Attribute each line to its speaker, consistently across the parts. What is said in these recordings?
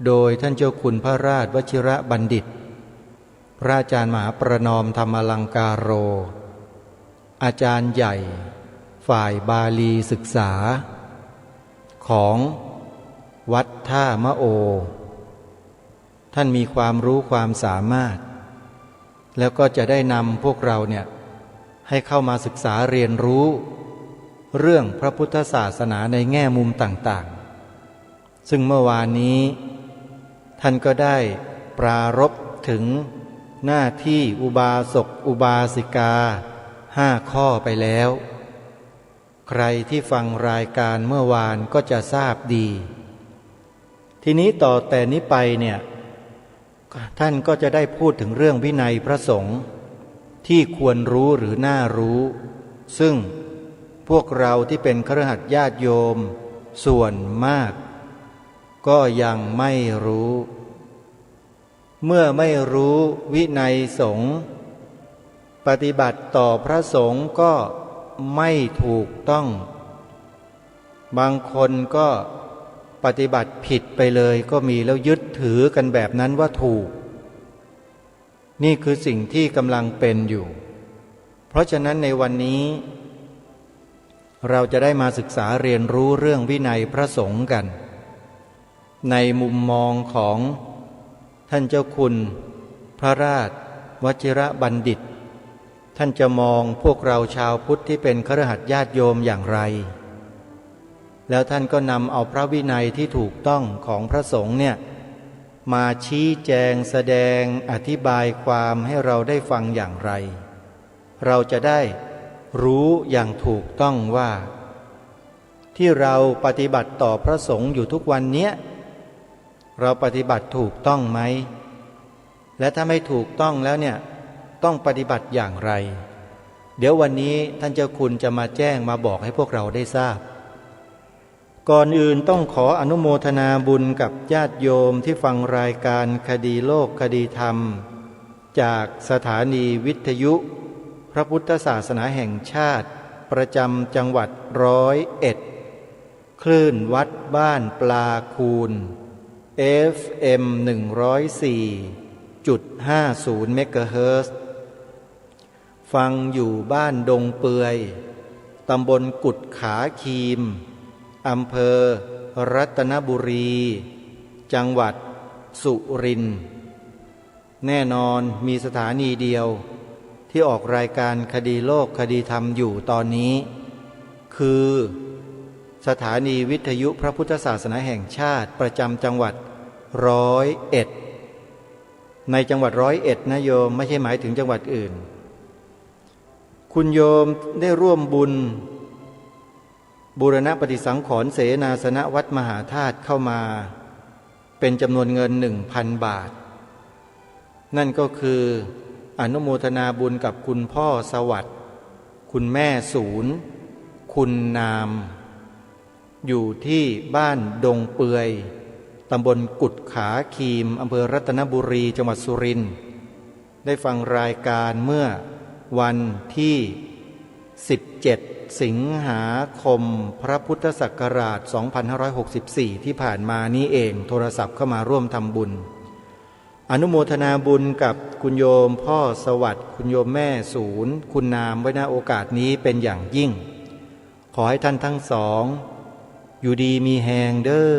Speaker 1: โดยท่านเจ้าคุณพระราชวชิระบัณฑิตพระอาจารย์มหาประนอมธรรมลังการโรอาจารย์ใหญ่ฝ่ายบาลีศึกษาของวัดท่ามะโอท่านมีความรู้ความสามารถแล้วก็จะได้นำพวกเราเนี่ยให้เข้ามาศึกษาเรียนรู้เรื่องพระพุทธศาสนาในแง่มุมต่างๆซึ่งเมื่อวานนี้ท่านก็ได้ปรารภถึงหน้าที่อุบาสกอุบาสิกา5 ข้อไปแล้วใครที่ฟังรายการเมื่อวานก็จะทราบดีทีนี้ต่อแต่นี้ไปเนี่ยท่านก็จะได้พูดถึงเรื่องวินัยพระสงฆ์ที่ควรรู้หรือน่ารู้ซึ่งพวกเราที่เป็นคฤหัสถ์ญาติโยมส่วนมากก็ยังไม่รู้เมื่อไม่รู้วินัยสงฆ์ปฏิบัติต่อพระสงฆ์ก็ไม่ถูกต้องบางคนก็ปฏิบัติผิดไปเลยก็มีแล้วยึดถือกันแบบนั้นว่าถูกนี่คือสิ่งที่กำลังเป็นอยู่เพราะฉะนั้นในวันนี้เราจะได้มาศึกษาเรียนรู้เรื่องวินัยพระสงฆ์กันในมุมมองของท่านเจ้าคุณพระราชวชิระบัณฑิตท่านจะมองพวกเราชาวพุทธที่เป็นคฤหัสถ์ญาติโยมอย่างไรแล้วท่านก็นำเอาพระวินัยที่ถูกต้องของพระสงฆ์เนี่ยมาชี้แจงแสดงอธิบายความให้เราได้ฟังอย่างไรเราจะได้รู้อย่างถูกต้องว่าที่เราปฏิบัติต่อพระสงฆ์อยู่ทุกวันเนี้ยเราปฏิบัติถูกต้องไหมและถ้าไม่ถูกต้องแล้วเนี่ยต้องปฏิบัติอย่างไรเดี๋ยววันนี้ท่านเจ้าคุณจะมาแจ้งมาบอกให้พวกเราได้ทราบก่อนอื่นต้องขออนุโมทนาบุญกับญาติโยมที่ฟังรายการคดีโลกคดีธรรมจากสถานีวิทยุพระพุทธศาสนาแห่งชาติประจำจังหวัด101คลื่นวัดบ้านปลาคูน FM 104.50 เมกะเฮิรตซ์ฟังอยู่บ้านดงเปือยตำบลกุดขาคีมอำเภอรัตนบุรีจังหวัดสุรินทร์แน่นอนมีสถานีเดียวที่ออกรายการคดีโลกคดีธรรมอยู่ตอนนี้คือสถานีวิทยุพระพุทธศาสนาแห่งชาติประจำจังหวัด101ในจังหวัด101นะโยมไม่ใช่หมายถึงจังหวัดอื่นคุณโยมได้ร่วมบุญบูรณปฏิสังขรณ์เสนาสนะวัดมหาธาตุเข้ามาเป็นจำนวนเงิน 1,000 บาทนั่นก็คืออนุโมทนาบุญกับคุณพ่อสวัสดิ์คุณแม่ศูนย์คุณนามอยู่ที่บ้านดงเปือยตำบลกุดขาคีมอำเภอรัตนบุรีจังหวัดสุรินทร์ได้ฟังรายการเมื่อวันที่17 สิงหาคมพระพุทธศักราช 2564 ที่ผ่านมานี้เองโทรศัพท์เข้ามาร่วมทำบุญอนุโมทนาบุญกับคุณโยมพ่อสวัสดิ์คุณโยมแม่ศูนย์คุณนามไว้ณโอกาสนี้เป็นอย่างยิ่งขอให้ท่านทั้งสองอยู่ดีมีแหงเด้อ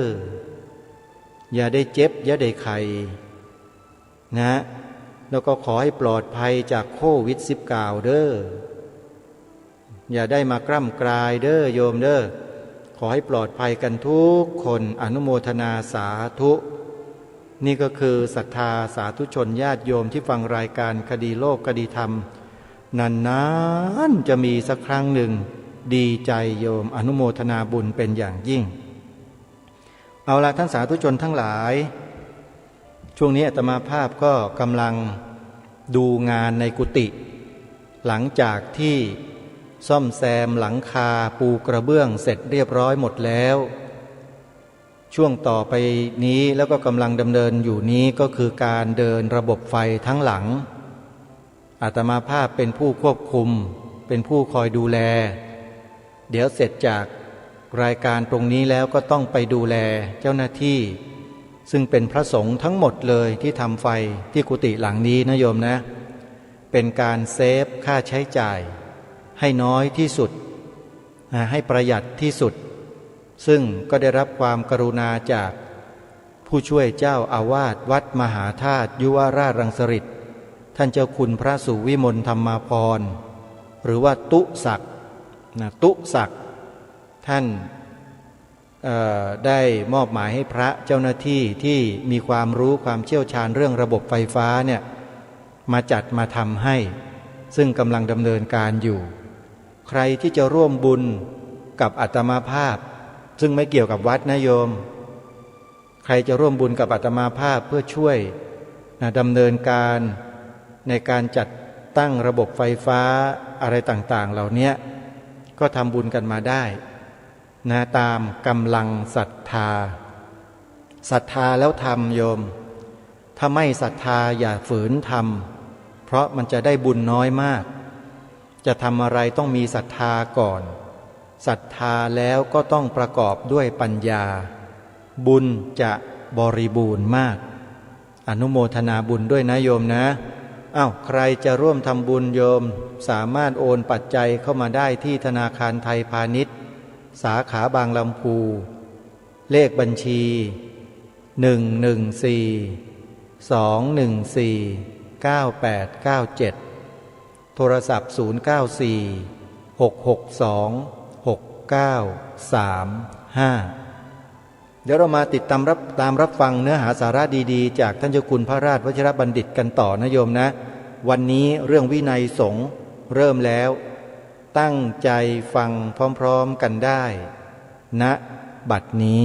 Speaker 1: อย่าได้เจ็บอย่าได้ไข้นะแล้วก็ขอให้ปลอดภัยจากโควิด-19 เด้ออย่าได้มากร่ำกรายเด้อโยมเด้อขอให้ปลอดภัยกันทุกคนอนุโมทนาสาธุนี่ก็คือศรัทธาสาธุชนญาติโยมที่ฟังรายการคดีโลกคดีธรรมนานๆจะมีสักครั้งหนึ่งดีใจโยมอนุโมทนาบุญเป็นอย่างยิ่งเอาละท่านสาธุชนทั้งหลายช่วงนี้อาตมาภาพก็กำลังดูงานในกุฏิหลังจากที่ซ่อมแซมหลังคาปูกระเบื้องเสร็จเรียบร้อยหมดแล้วช่วงต่อไปนี้แล้วก็กำลังดำเนินอยู่นี้ก็คือการเดินระบบไฟทั้งหลังอาตมาภาพเป็นผู้ควบคุมเป็นผู้คอยดูแลเดี๋ยวเสร็จจากรายการตรงนี้แล้วก็ต้องไปดูแลเจ้าหน้าที่ ซึ่งเป็นพระสงฆ์ทั้งหมดเลยที่ทำไฟที่กุฏิหลังนี้นะโยมนะเป็นการเซฟค่าใช้จ่ายให้น้อยที่สุดให้ประหยัดที่สุดซึ่งก็ได้รับความกรุณาจากผู้ช่วยเจ้าอาวาสวัดมหาธาตุยุวราชรังสฤษฎ์ท่านเจ้าคุณพระสุวิมลธรรมาภรณ์หรือว่าตุศักดิ์ตุศักดิ์ท่านได้มอบหมายให้พระเจ้าหน้าที่ที่มีความรู้ความเชี่ยวชาญเรื่องระบบไฟฟ้าเนี่ยมาจัดมาทำให้ซึ่งกำลังดำเนินการอยู่ใครที่จะร่วมบุญกับอาตมาภาพซึ่งไม่เกี่ยวกับวัดนะโยมใครจะร่วมบุญกับอาตมาภาพเพื่อช่วยดำเนินการในการจัดตั้งระบบไฟฟ้าอะไรต่างๆเหล่านี้ก็ทำบุญกันมาได้ตามกำลังศรัทธาแล้วทำโยมถ้าไม่ศรัทธาอย่าฝืนทำเพราะมันจะได้บุญน้อยมากจะทำอะไรต้องมีศรัทธาก่อนศรัทธาแล้วก็ต้องประกอบด้วยปัญญาบุญจะบริบูรณ์มากอนุโมทนาบุญด้วยนะโยมนะใครจะร่วมทำบุญโยมสามารถโอนปัจจัยเข้ามาได้ที่ธนาคารไทยพาณิชย์สาขาบางลำพูเลขบัญชี114-214-9897โทรศัพท์094-662-6935เดี๋ยวเรามาติดตามรับฟังเนื้อหาสาระดีๆจากท่านเจ้าคุณพระราชวชิรบัณฑิตกันต่อนะโยมนะวันนี้เรื่องวินัยสงฆ์เริ่มแล้วตั้งใจฟังพร้อมๆกันได้ณบัดนี้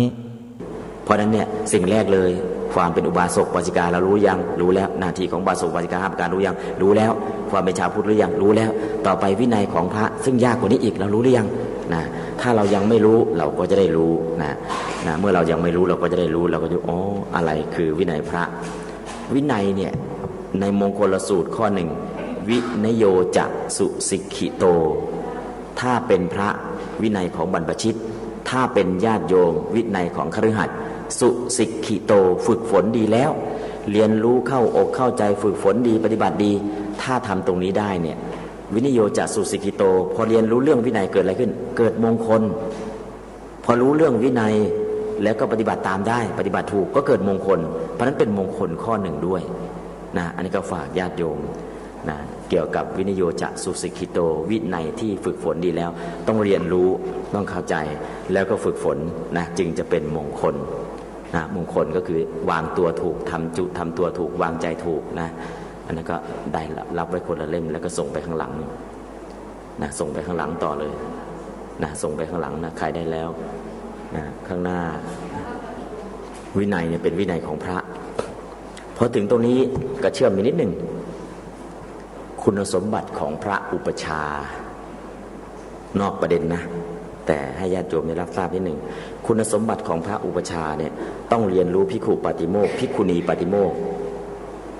Speaker 2: เพราะนั้นเนี่ยสิ่งแรกเลยความเป็นอุบาสกอุบาสิกาเรารู้ยังรู้แล้วหน้าที่ของอุบาสกอุบาสิกา5ประการรู้ยังรู้แล้วความเป็นชาวพุทธรู้ยังรู้แล้วต่อไปวินัยของพระซึ่งยากกว่านี้อีกเรารู้หรือยังถ้าเรายังไม่รู้เราก็จะได้รู้เมื่อเรายังไม่รู้เราก็จะได้รู้เราก็จะอะไรคือวินัยพระวินัยเนี่ยในมงคลสูตรข้อหนึ่งวินโยจะสุสิกขิโตถ้าเป็นพระวินัยของบรรพชิตถ้าเป็นญาติโยมวินัยของคฤหัสถ์สุสิกขิโตฝึกฝนดีแล้วเรียนรู้เข้าอกเข้าใจฝึกฝนดีปฏิบัติดีถ้าทำตรงนี้ได้เนี่ยวินโยจะสุสิกขิโตพอเรียนรู้เรื่องวินัยเกิดอะไรขึ้นเกิดมงคลพอรู้เรื่องวินัยแล้วก็ปฏิบัติตามได้ปฏิบัติถูกก็เกิดมงคลเพราะนั้นเป็นมงคลข้อหนึ่งด้วยอันนี้ก็ฝากญาติโยมเกี่ยวกับวินโยจะสุสิกขิโตวินัยที่ฝึกฝนดีแล้วต้องเรียนรู้ต้องเข้าใจแล้วก็ฝึกฝนจึงจะเป็นมงคลมงคลก็คือวางตัวถูกทำตัวถูกวางใจถูกอันนั้นก็ได้รับไว้คนละเล่มแล้วก็ส่งไปข้างหลังส่งไปข้างหลังต่อเลยส่งไปข้างหลังใครได้แล้วข้างหน้าวินัยเนี่ยเป็นวินัยของพระพอถึงตรงนี้ก็เชื่อมอีกนิดหนึ่งคุณสมบัติของพระอุปชานอกประเด็นนะแต่ให้ญาติโยมได้รับทราบนิดหนึ่งคุณสมบัติของพระอุปชาเนี่ยต้องเรียนรู้ภิกขุปาติโมกข์ภิกขุณีปาติโมกข์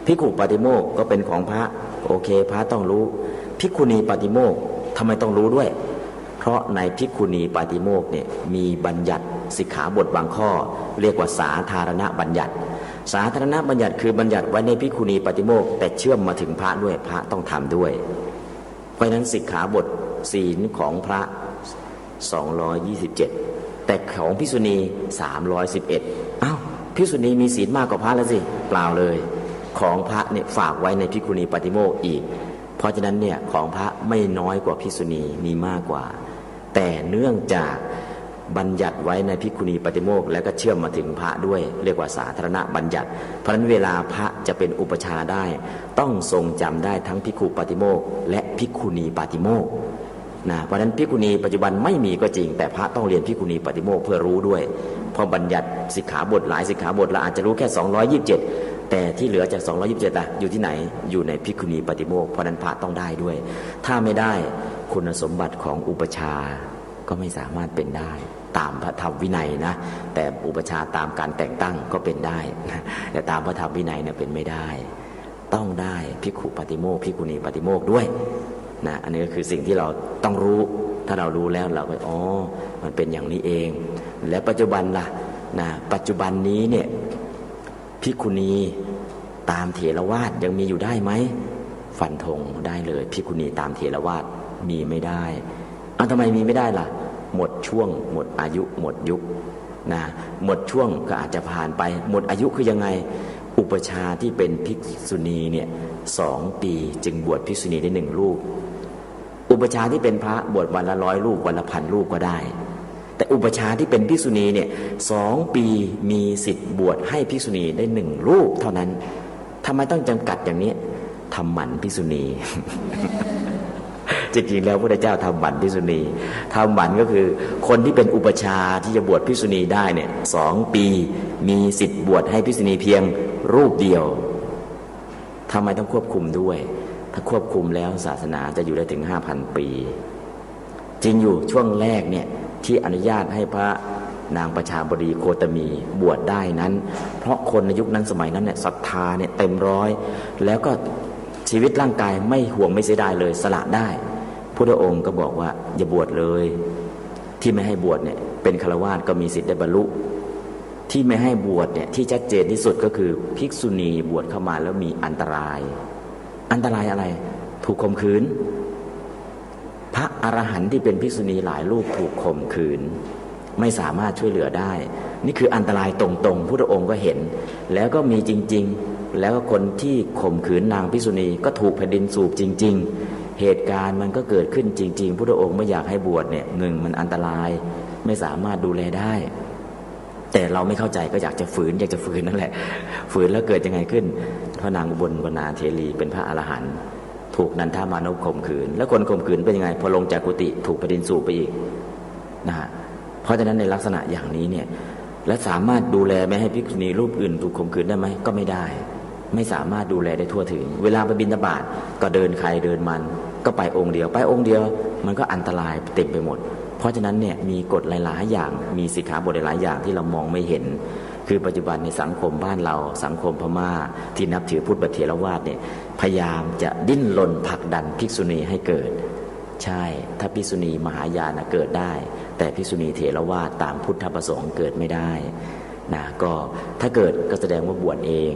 Speaker 2: ภิกขุปาติโมกข์ก็เป็นของพระโอเคพระต้องรู้ภิกขุณีปาติโมกข์ทำไมต้องรู้ด้วยเพราะในภิกขุณีปาติโมกข์เนี่ยมีบัญญัติสิกขาบทบางข้อเรียกว่าสาธารณบัญญัติสาธารณบัญญัติคือบัญญัติไว้ในภิกขุณีปาติโมกข์แต่เชื่อมมาถึงพระด้วยพระต้องทำด้วยเพราะฉะนั้นสิกขาบทศีลของพระ227แต่ของภิกษุณี311ภิกษุณีมีศีลมากกว่าพระแล้วสิเปล่าเลยของพระเนี่ยฝากไว้ในภิกขุณีปาติโมกข์อีกเพราะฉะนั้นเนี่ยของพระไม่น้อยกว่าภิกษุณีมีมากกว่าแต่เนื่องจากบัญญัติไว้ในภิกขุณีปาติโมกข์แล้วก็เชื่อมมาถึงพระด้วยเรียกว่าสาธารณบัญญัติเพราะฉะนั้นเวลาพระจะเป็นอุปชาได้ต้องทรงจำได้ทั้งภิกขุปาติโมกข์และภิกขุณีปาติโมกข์เพราะฉะนั้นภิกขุณีปัจจุบันไม่มีก็จริงแต่พระต้องเรียนภิกขุณีปาติโมกข์เพื่อรู้ด้วยเพราะบัญญัติสิกขาบทหลายสิกขาบทเราอาจจะรู้แค่227แต่ที่เหลือจาก227อยู่ที่ไหนอยู่ในภิกขุณีปาติโมกข์เพราะนั้นพระต้องได้ด้วยถ้าไม่ได้คุณสมบัติของอุปชาก็ไม่สามารถเป็นได้ตามพระธรรมวินัยนะแต่อุปชาตามการแต่งตั้งก็เป็นได้นะแต่ตามพระธรรมวินัยเนี่ยเป็นไม่ได้ต้องได้ภิกขุปาติโมกข์ภิกขุณีปาติโมกข์ด้วยอันนี้ก็คือสิ่งที่เราต้องรู้ถ้าเรารู้แล้วเราก็มันเป็นอย่างนี้เองและปัจจุบันล่ะปัจจุบันนี้เนี่ย ภิกขุณีตามเถรวาทยังมีอยู่ได้ไหมฟันธงได้เลยภิกขุณีตามเถรวาทมีไม่ได้ทำไมมีไม่ได้ล่ะหมดช่วงหมดอายุหมดยุคนะหมดช่วงก็อาจจะผ่านไปหมดอายุคือยังไงอุปชาที่เป็นภิกษุณีเนี่ย2 ปีจึงบวชภิกษุณีได้1 รูปอุปชาที่เป็นพระบวชวันละ100 รูปวันละ1,000 รูปก็ได้แต่อุปชาที่เป็นภิกษุณีเนี่ย2 ปีมีสิทธิ์บวชให้ภิกษุณีได้1 รูปเท่านั้นทำไมต้องจำกัดอย่างนี้ทำหมันภิกษุณี จริงๆแล้วพระพุทธเจ้าทำหมันภิกษุณีทำหมันก็คือคนที่เป็นอุปชาที่จะบวชภิกษุณีได้เนี่ย2 ปีมีสิทธิ์บวชให้ภิกษุณีเพียงรูปเดียวทำไมต้องควบคุมด้วยถ้าควบคุมแล้วศาสนาจะอยู่ได้ถึง 5,000 ปีจริงอยู่ช่วงแรกเนี่ยที่อนุญาตให้พระนางประชาบดีโคตมีบวชได้นั้นเพราะคนในยุคนั้นสมัยนั้นเนี่ยศรัทธาเนี่ยเต็มร้อยแล้วก็ชีวิตร่างกายไม่ห่วงไม่เสียดายเลยสละได้พุทธองค์ก็บอกว่าอย่าบวชเลยที่ไม่ให้บวชเนี่ยเป็นฆราวาสก็มีสิทธิ์ได้บรรลุที่ไม่ให้บวชเนี่ยที่ชัดเจนที่สุดก็คือภิกษุณีบวชเข้ามาแล้วมีอันตรายอะไรถูกข่มขืนพระอรหันต์ที่เป็นภิกษุณีหลายรูปถูกข่มขืนไม่สามารถช่วยเหลือได้นี่คืออันตรายตรงๆพุทธองค์ก็เห็นแล้วก็มีจริงๆแล้วก็คนที่ข่มขืนนางภิกษุณีก็ถูกแผ่นดินสูบจริงๆเหตุการณ์มันก็เกิดขึ้นจริงๆพุทธองค์ไม่อยากให้บวชเนี่ย1มันอันตรายไม่สามารถดูแลได้แต่เราไม่เข้าใจก็อยากจะฝืนนั่นแหละฝืนแล้วเกิดยังไงขึ้นพระนางอุบลวรรณาเทรีเป็นพระอรหันต์ถูกนันทามานพข่มขืนแล้วคนข่มขืนเป็นยังไงพอลงจากกุฏิถูกแผ่นดินสูบไปอีกนะฮะเพราะฉะนั้นในลักษณะอย่างนี้เนี่ยและสามารถดูแลไม่ให้ภิกษุณีรูปอื่นถูกข่มขืนได้ไหมก็ไม่ได้ไม่สามารถดูแลได้ทั่วถึงเวลาไปบิณฑบาตก็เดินใครเดินมันก็ไปองค์เดียวมันก็อันตรายเต็มไปหมดเพราะฉะนั้นเนี่ยมีกฎหลายๆอย่างมีสิกขาบทหลายๆอย่างที่เรามองไม่เห็นคือปัจจุบันในสังคมบ้านเราสังคมพม่าที่นับถือพุทธเถรวาทเนี่ยพยายามจะดิ้นรนผลักดันภิกษุณีให้เกิดใช่ถ้าภิกษุณีมหายานเกิดได้แต่ภิกษุณีเถรวาทตามพุทธประสงค์เกิดไม่ได้นะก็ถ้าเกิดก็แสดงว่าบวชเอง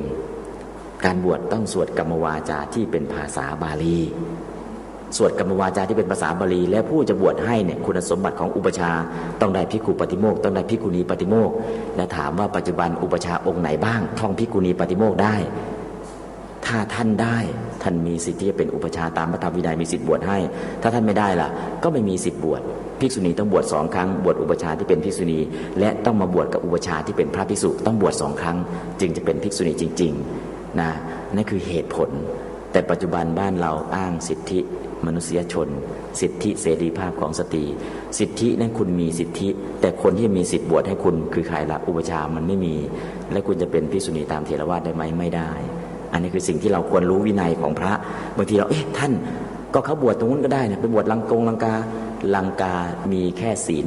Speaker 2: การบวชต้องสวดกรรมวาจาที่เป็นภาษาบาลีสวดกรรมวาจาที่เป็นภาษาบาลีและผู้จะบวชให้เนี่ยคุณสมบัติของอุปชาต้องได้ภิกขุปฏิโมกข์ต้องได้ภิกขุณีปฏิโมกข์และถามว่าปัจจุบันอุปชาองค์ไหนบ้างท่องภิกขุณีปฏิโมกข์ได้ถ้าท่านได้ท่านมีสิทธิ์ที่จะเป็นอุปชาตามพระธรรมวินัยมีสิทธิ์บวชให้ถ้าท่านไม่ได้ล่ะก็ไม่มีสิทธิ์บวชภิกษุณีต้องบวช2 ครั้งบวชอุปชาที่เป็นภิกษุณีและต้องมาบวชกับอุปชาที่เป็นพระภิกษุต้องบวช2 ครั้งจึงจะเป็นภิกษุณีจริงๆนะนั่นคือเหตุผลแต่ปัจจุบันบ้านเราอ้างสิทธิมนุษยชนสิทธิเสรีภาพของสตรีสิทธินั้นคุณมีสิทธิแต่คนที่มีสิทธิ์บวชให้คุณคือใครล่ะอุปชามันไม่มีและคุณจะเป็นภิกษุณีตามเถรวาทได้ไหมไม่ได้อันนี้คือสิ่งที่เราควรรู้วินัยของพระบางทีเราท่านก็เขาบวชตรงนู้นก็ได้นะไปบวชลังกามีแค่ศีล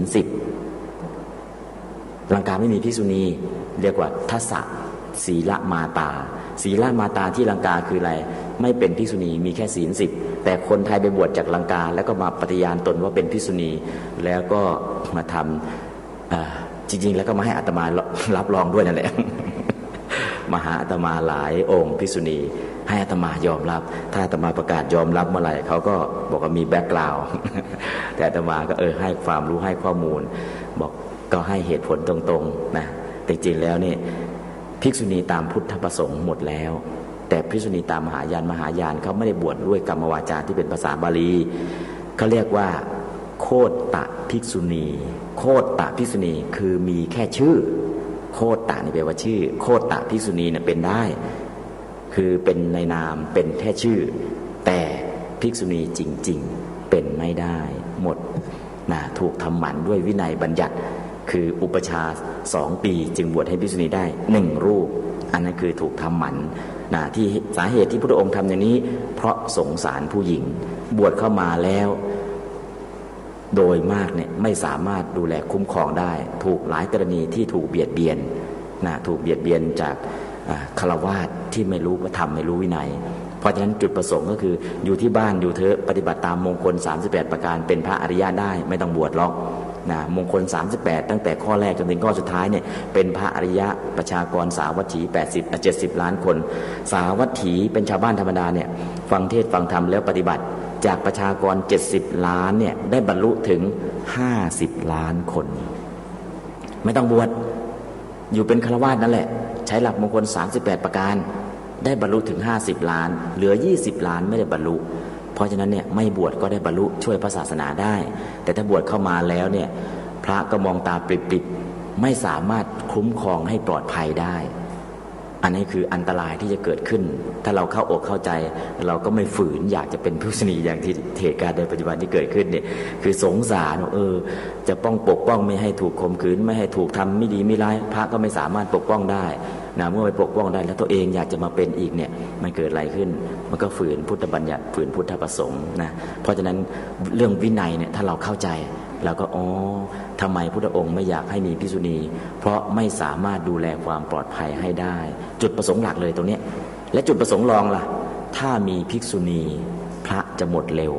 Speaker 2: 10ลังกาไม่มีภิกษุณีเรียกว่าทัสสะศีลมาตาศีลมาตาที่ลังกาคืออะไรไม่เป็นภิกษุณีมีแค่ศีล10แต่คนไทยไปบวชจากลังกาแล้วก็มาปฏิญาณตนว่าเป็นภิกษุณีแล้วก็มาทำจริงๆแล้วก็มาให้อาตมารับรองด้วยนั่นแหละ มาหาอาตมาหลายองค์ภิกษุณีให้อาตมายอมรับถ้าอาตมาประกาศยอมรับเมื่อไหร่เขาก็บอกว่ามีแบ็คกราวด์แต่อาตมาก็ให้ความรู้ให้ข้อมูลบอกก็ให้เหตุผลตรงๆนะแต่จริงแล้วนี่ภิกษุณีตามพุทธประสงค์หมดแล้วแต่ภิกษุณีตามมหายานเขาไม่ได้บวชด้วยกรรมวาจาที่เป็นภาษาบาลีเขาเรียกว่าโคตตะภิกษุณีโคตตะภิกษุณีคือมีแค่ชื่อโคตตะนี่แปลว่าชื่อโคตตะภิกษุณีเนี่ยเป็นได้คือเป็นในนามเป็นแค่ชื่อแต่ภิกษุณีจริงๆเป็นไม่ได้หมดนะถูกทำหมันด้วยวินัยบัญญัติคืออุปชา2 ปีจึงบวชให้ภิกษุณีได้1 รูปอันนั้นคือถูกทำหมันนะที่สาเหตุที่พระองค์ทำอย่างนี้เพราะสงสารผู้หญิงบวชเข้ามาแล้วโดยมากเนี่ยไม่สามารถดูแลคุ้มครองได้ถูกหลายกรณีที่ถูกเบียดเบียนนะถูกเบียดเบียนจากฆราวาสที่ไม่รู้พระธรรมไม่รู้วินัยเพราะฉะนั้นจุดประสงค์ก็คืออยู่ที่บ้านอยู่เถอะปฏิบัติตามมงคล38 ประการเป็นพระอริยะได้ไม่ต้องบวชหรอก นะมงคล38ตั้งแต่ข้อแรกจนถึงข้อสุดท้ายเนี่ยเป็นพระอริยะประชากรสาวัตถี70 ล้านคนสาวัตถีเป็นชาวบ้านธรรมดาเนี่ยฟังเทศน์ฟังธรรมแล้วปฏิบัติจากประชากร70 ล้านเนี่ยได้บรรลุถึง50 ล้านคนไม่ต้องบวชอยู่เป็นฆราวาสนั่นแหละใช้หลักมงคล38ประการได้บรรลุถึง50 ล้านเหลือ20 ล้านไม่ได้บรรลุเพราะฉะนั้นเนี่ยไม่บวชก็ได้บรรลุช่วยพระศาสนาได้แต่ถ้าบวชเข้ามาแล้วเนี่ยพระก็มองตาปริบๆไม่สามารถคุ้มครองให้ปลอดภัยได้อันนี้คืออันตรายที่จะเกิดขึ้นถ้าเราเข้าอกเข้าใจเราก็ไม่ฝืนอยากจะเป็นภิกษุณีอย่างที่เหตุการณ์ในปัจจุบันที่เกิดขึ้นเนี่ยคือสงสารจะปกป้องไม่ให้ถูกข่มขืนไม่ให้ถูกทำไม่ดีไม่ร้ายพระก็ไม่สามารถปกป้องได้นะเมื่อไปปกป้องได้แล้วตัวเองอยากจะมาเป็นอีกเนี่ยมันเกิดอะไรขึ้นมันก็ฝืนพุทธบัญญัติฝืนพุทธประสงค์นะเพราะฉะนั้นเรื่องวินัยเนี่ยถ้าเราเข้าใจเราก็ทำไมพุทธองค์ไม่อยากให้มีภิกษุณีเพราะไม่สามารถดูแลความปลอดภัยให้ได้จุดประสงค์หลักเลยตรงนี้และจุดประสงค์รองล่ะถ้ามีภิกษุณีพระจะหมดเร็ว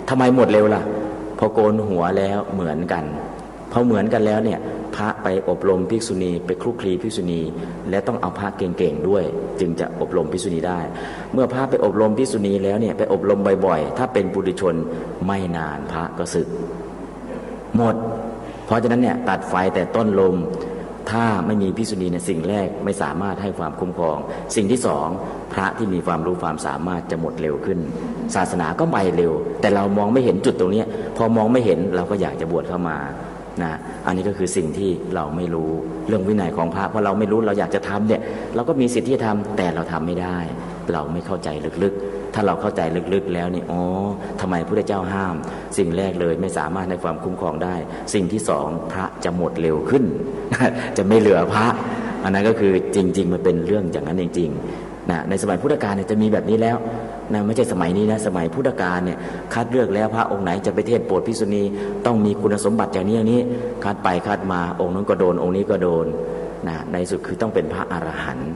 Speaker 2: ทำไมหมดเร็วล่ะพอโกนหัวแล้วเหมือนกันพอเหมือนกันแล้วเนี่ยพระไปอบรมภิกษุณีไปคลุกคลีภิกษุณีและต้องเอาพระเก่งๆด้วยจึงจะอบรมภิกษุณีได้เมื่อพระไปอบรมภิกษุณีแล้วเนี่ยไปอบรมบ่อยๆถ้าเป็นปุถุชนไม่นานพระก็สึกหมดเพราะฉะนั้นเนี่ยตัดไฟแต่ต้นลมถ้าไม่มีภิกษุณีเนี่ยสิ่งแรกไม่สามารถให้ความคุ้มครองสิ่งที่สองพระที่มีความรู้ความสามารถจะหมดเร็วขึ้นศาสนาก็ไปเร็วแต่เรามองไม่เห็นจุดตรงนี้พอมองไม่เห็นเราก็อยากจะบวชเข้ามานะอันนี้ก็คือสิ่งที่เราไม่รู้เรื่องวินัยของพระเพราะเราไม่รู้เราอยากจะทำเนี่ยเราก็มีสิทธิ์ที่จะทำแต่เราทำไม่ได้เราไม่เข้าใจลึกๆถ้าเราเข้าใจลึกๆแล้วนี่ทำไมพระพุทธเจ้าห้ามสิ่งแรกเลยไม่สามารถให้ความคุ้มครองได้สิ่งที่สองพระจะหมดเร็วขึ้น จะไม่เหลือพระอันนั้นก็คือจริงๆมันเป็นเรื่องอย่างนั้นจริงๆนะในสมัยพุทธกาลเนี่ยจะมีแบบนี้แล้วนะไม่ใช่สมัยนี้นะสมัยพุทธกาลเนี่ยคัดเลือกแล้วพระองค์ไหนจะไปเทศน์โปรดภิกษุณีต้องมีคุณสมบัติอย่างนี้อย่างนี้คัดไปคัดมาองค์นั้นก็โดนองค์นี้ก็โดนนะในสุดคือต้องเป็นพระอรหันต์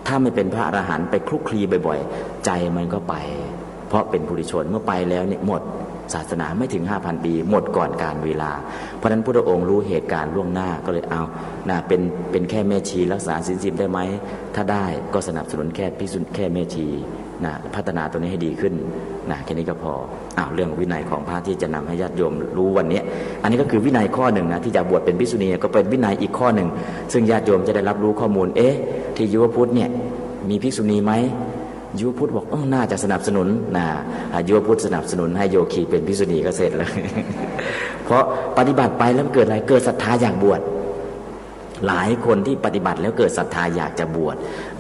Speaker 2: ถ้าไม่เป็นพระอรหันต์ไปคลุกคลีบ่อยๆใจมันก็ไปเพราะเป็นปุถุชนเมื่อไปแล้วเนี่ยหมดศาสนาไม่ถึง 5,000 ปีหมดก่อนการเวลาเพราะฉะนั้นพุทธองค์รู้เหตุการณ์ล่วงหน้าก็เลยเอานะเป็นแค่แม่ชีรักษาศีล 10ได้ไหมถ้าได้ก็สนับสนุนแค่ภิกษุแค่แม่ชีนะพัฒนาตัวนี้ให้ดีขึ้นนะแค่นี้ก็พอเรื่องวินัยของพระที่จะนำให้ญาติโยมรู้วันนี้อันนี้ก็คือวินัยข้อหนึ่งนะที่จะบวชเป็นภิกษุณีก็เป็นวินัยอีกข้อหนึ่งซึ่งญาติโยมจะได้รับรู้ข้อมูลที่ยุวพุทธเนี่ยมีภิกษุณีไหมยุวพุทธบอกน่าจะสนับสนุนนะยุวพุทธสนับสนุนให้โยคีเป็นภิกษุณีก็เสร็จแล้ว เพราะปฏิบัติไปแล้วเกิดอะไรเกิดศรัทธาอยากบวชหลายคนที่ปฏิบัติแล้วเกิดศรัทธาอยากจะบวช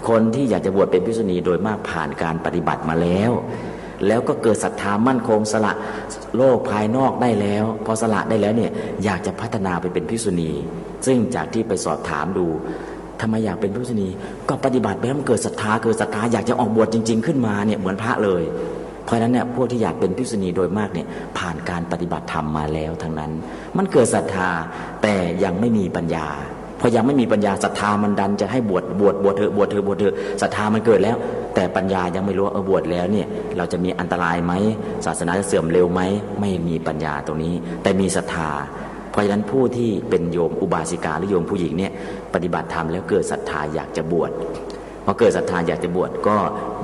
Speaker 2: คนที่อยากจะบวชเป็นภิกษุณีโดยมากผ่านการปฏิบัติมาแล้วก็เกิดศรัทธามั่นคงสละโลกภายนอกได้แล้วพอสละได้แล้วเนี่ยอยากจะพัฒนาไปเป็นภิกษุณีซึ่งจากที่ไปสอบถามดูทำไมอยากเป็นภิกษุณีก็ปฏิบัติไปแล้วมันเกิดศรัทธาอยากจะออกบวชจริงๆขึ้นมาเนี่ยเหมือนพระเลยเพราะฉะนั้นเนี่ยพวกที่อยากเป็นภิกษุณีโดยมากเนี่ยผ่านการปฏิบัติธรรมมาแล้วทั้งนั้นมันเกิดศรัทธาแต่ยังไม่มีปัญญาพอยังไม่มีปัญญาศรัทธามันดันจะให้บวชเถอะศรัทธามันเกิดแล้วแต่ปัญญายังไม่รู้ว่าบวชแล้วเนี่ยเราจะมีอันตรายไหมศาสนาจะเสื่อมเร็วไหมไม่มีปัญญาตรงนี้แต่มีศรัทธาเพราะฉะนั้นผู้ที่เป็นโยมอุบาสิกาหรือโยมผู้หญิงเนี่ยปฏิบัติธรรมแล้วเกิดศรัทธาอยากจะบวชพอเกิดศรัทธาอยากจะบวชก็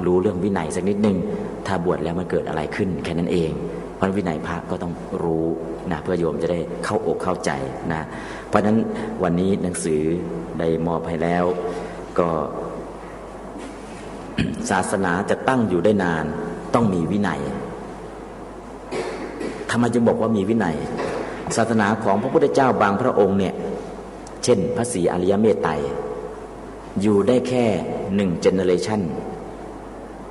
Speaker 2: รู้เรื่องวินัยสักนิดนึงถ้าบวชแล้วมันเกิดอะไรขึ้นแค่นั้นเองเพราะวินัยพระก็ต้องรู้นะเพื่อโยมจะได้เข้าอกเข้าใจนะเพราะฉะนั้นวันนี้หนังสือได้มอบให้แล้วก็ ศาสนาจะตั้งอยู่ได้นานต้องมีวินัยทำไมจึงบอกว่ามีวินัยศาสนาของพระพุทธเจ้าบางพระองค์เนี่ยเช่นพระศรีอริยเมตไตรอยู่ได้แค่1 เจเนอเรชัน